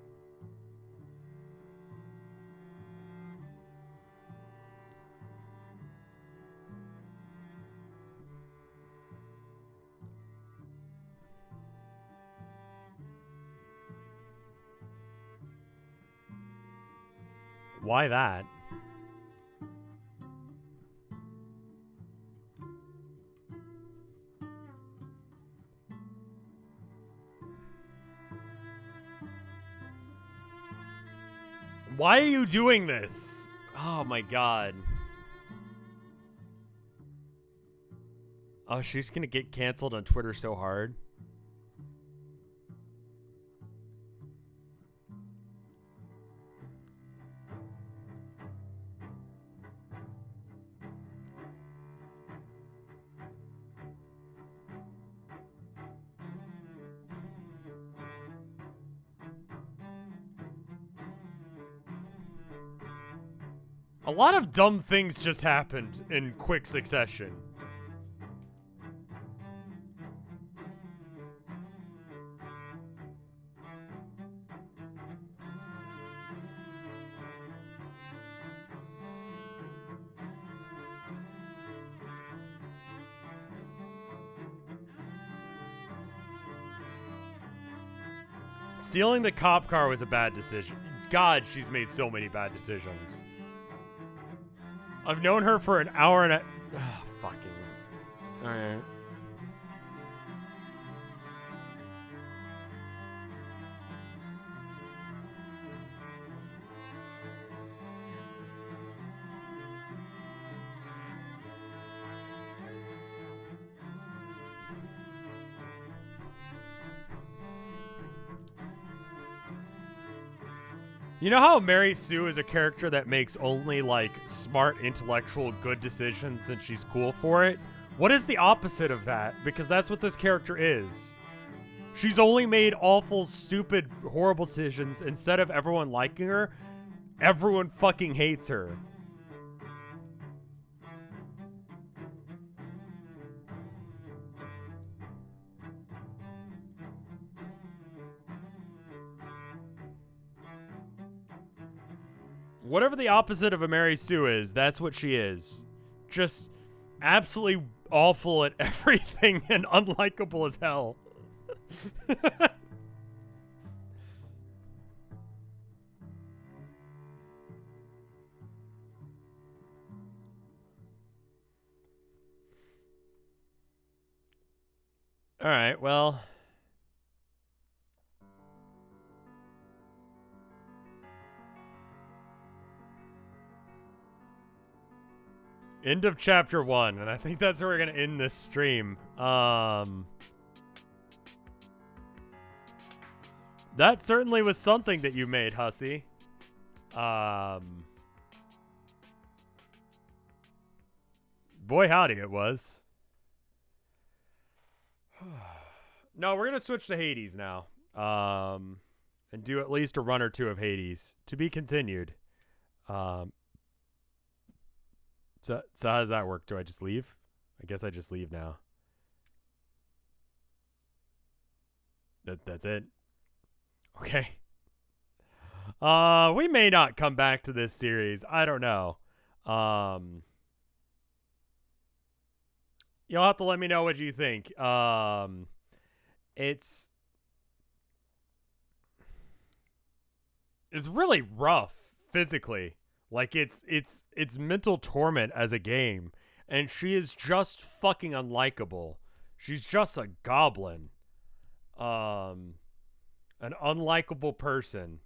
Why that? Why are you doing this? Oh my god. Oh, she's gonna get canceled on Twitter so hard. A lot of dumb things just happened in quick succession. Stealing the cop car was a bad decision. God, she's made so many bad decisions. I've known her for an hour and a... Ugh, fucking... Alright. You know how Mary Sue is a character that makes only, like, smart, intellectual, good decisions and she's cool for it? What is the opposite of that? Because that's what this character is. She's only made awful, stupid, horrible decisions. Instead of everyone liking her, Everyone fucking hates her. Whatever the opposite of a Mary Sue is, that's what she is. Just absolutely awful at everything and unlikable as hell. All right, well. End of chapter 1, and I think that's where we're gonna end this stream. That certainly was something that you made, Hussie. Boy howdy it was. No, we're gonna switch to Hades now. And do at least a run or two of Hades. To be continued. So how does that work? Do I just leave? I guess I just leave now. That's it. Okay. We may not come back to this series. I don't know. You'll have to let me know what you think. It's really rough physically. Like it's mental torment as a game, and she is just fucking unlikable. She's just a goblin. An unlikable person.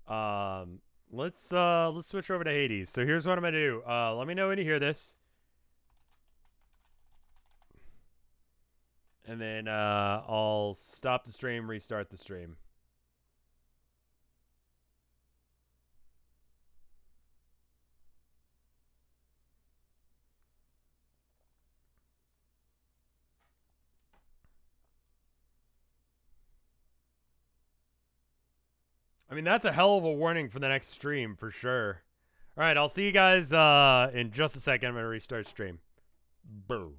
Let's switch over to Hades. So here's what I'm gonna do. Let me know when you hear this. And then I'll stop the stream, restart the stream. I mean, that's a hell of a warning for the next stream, for sure. All right, I'll see you guys in just a second. I'm going to restart stream. Boom.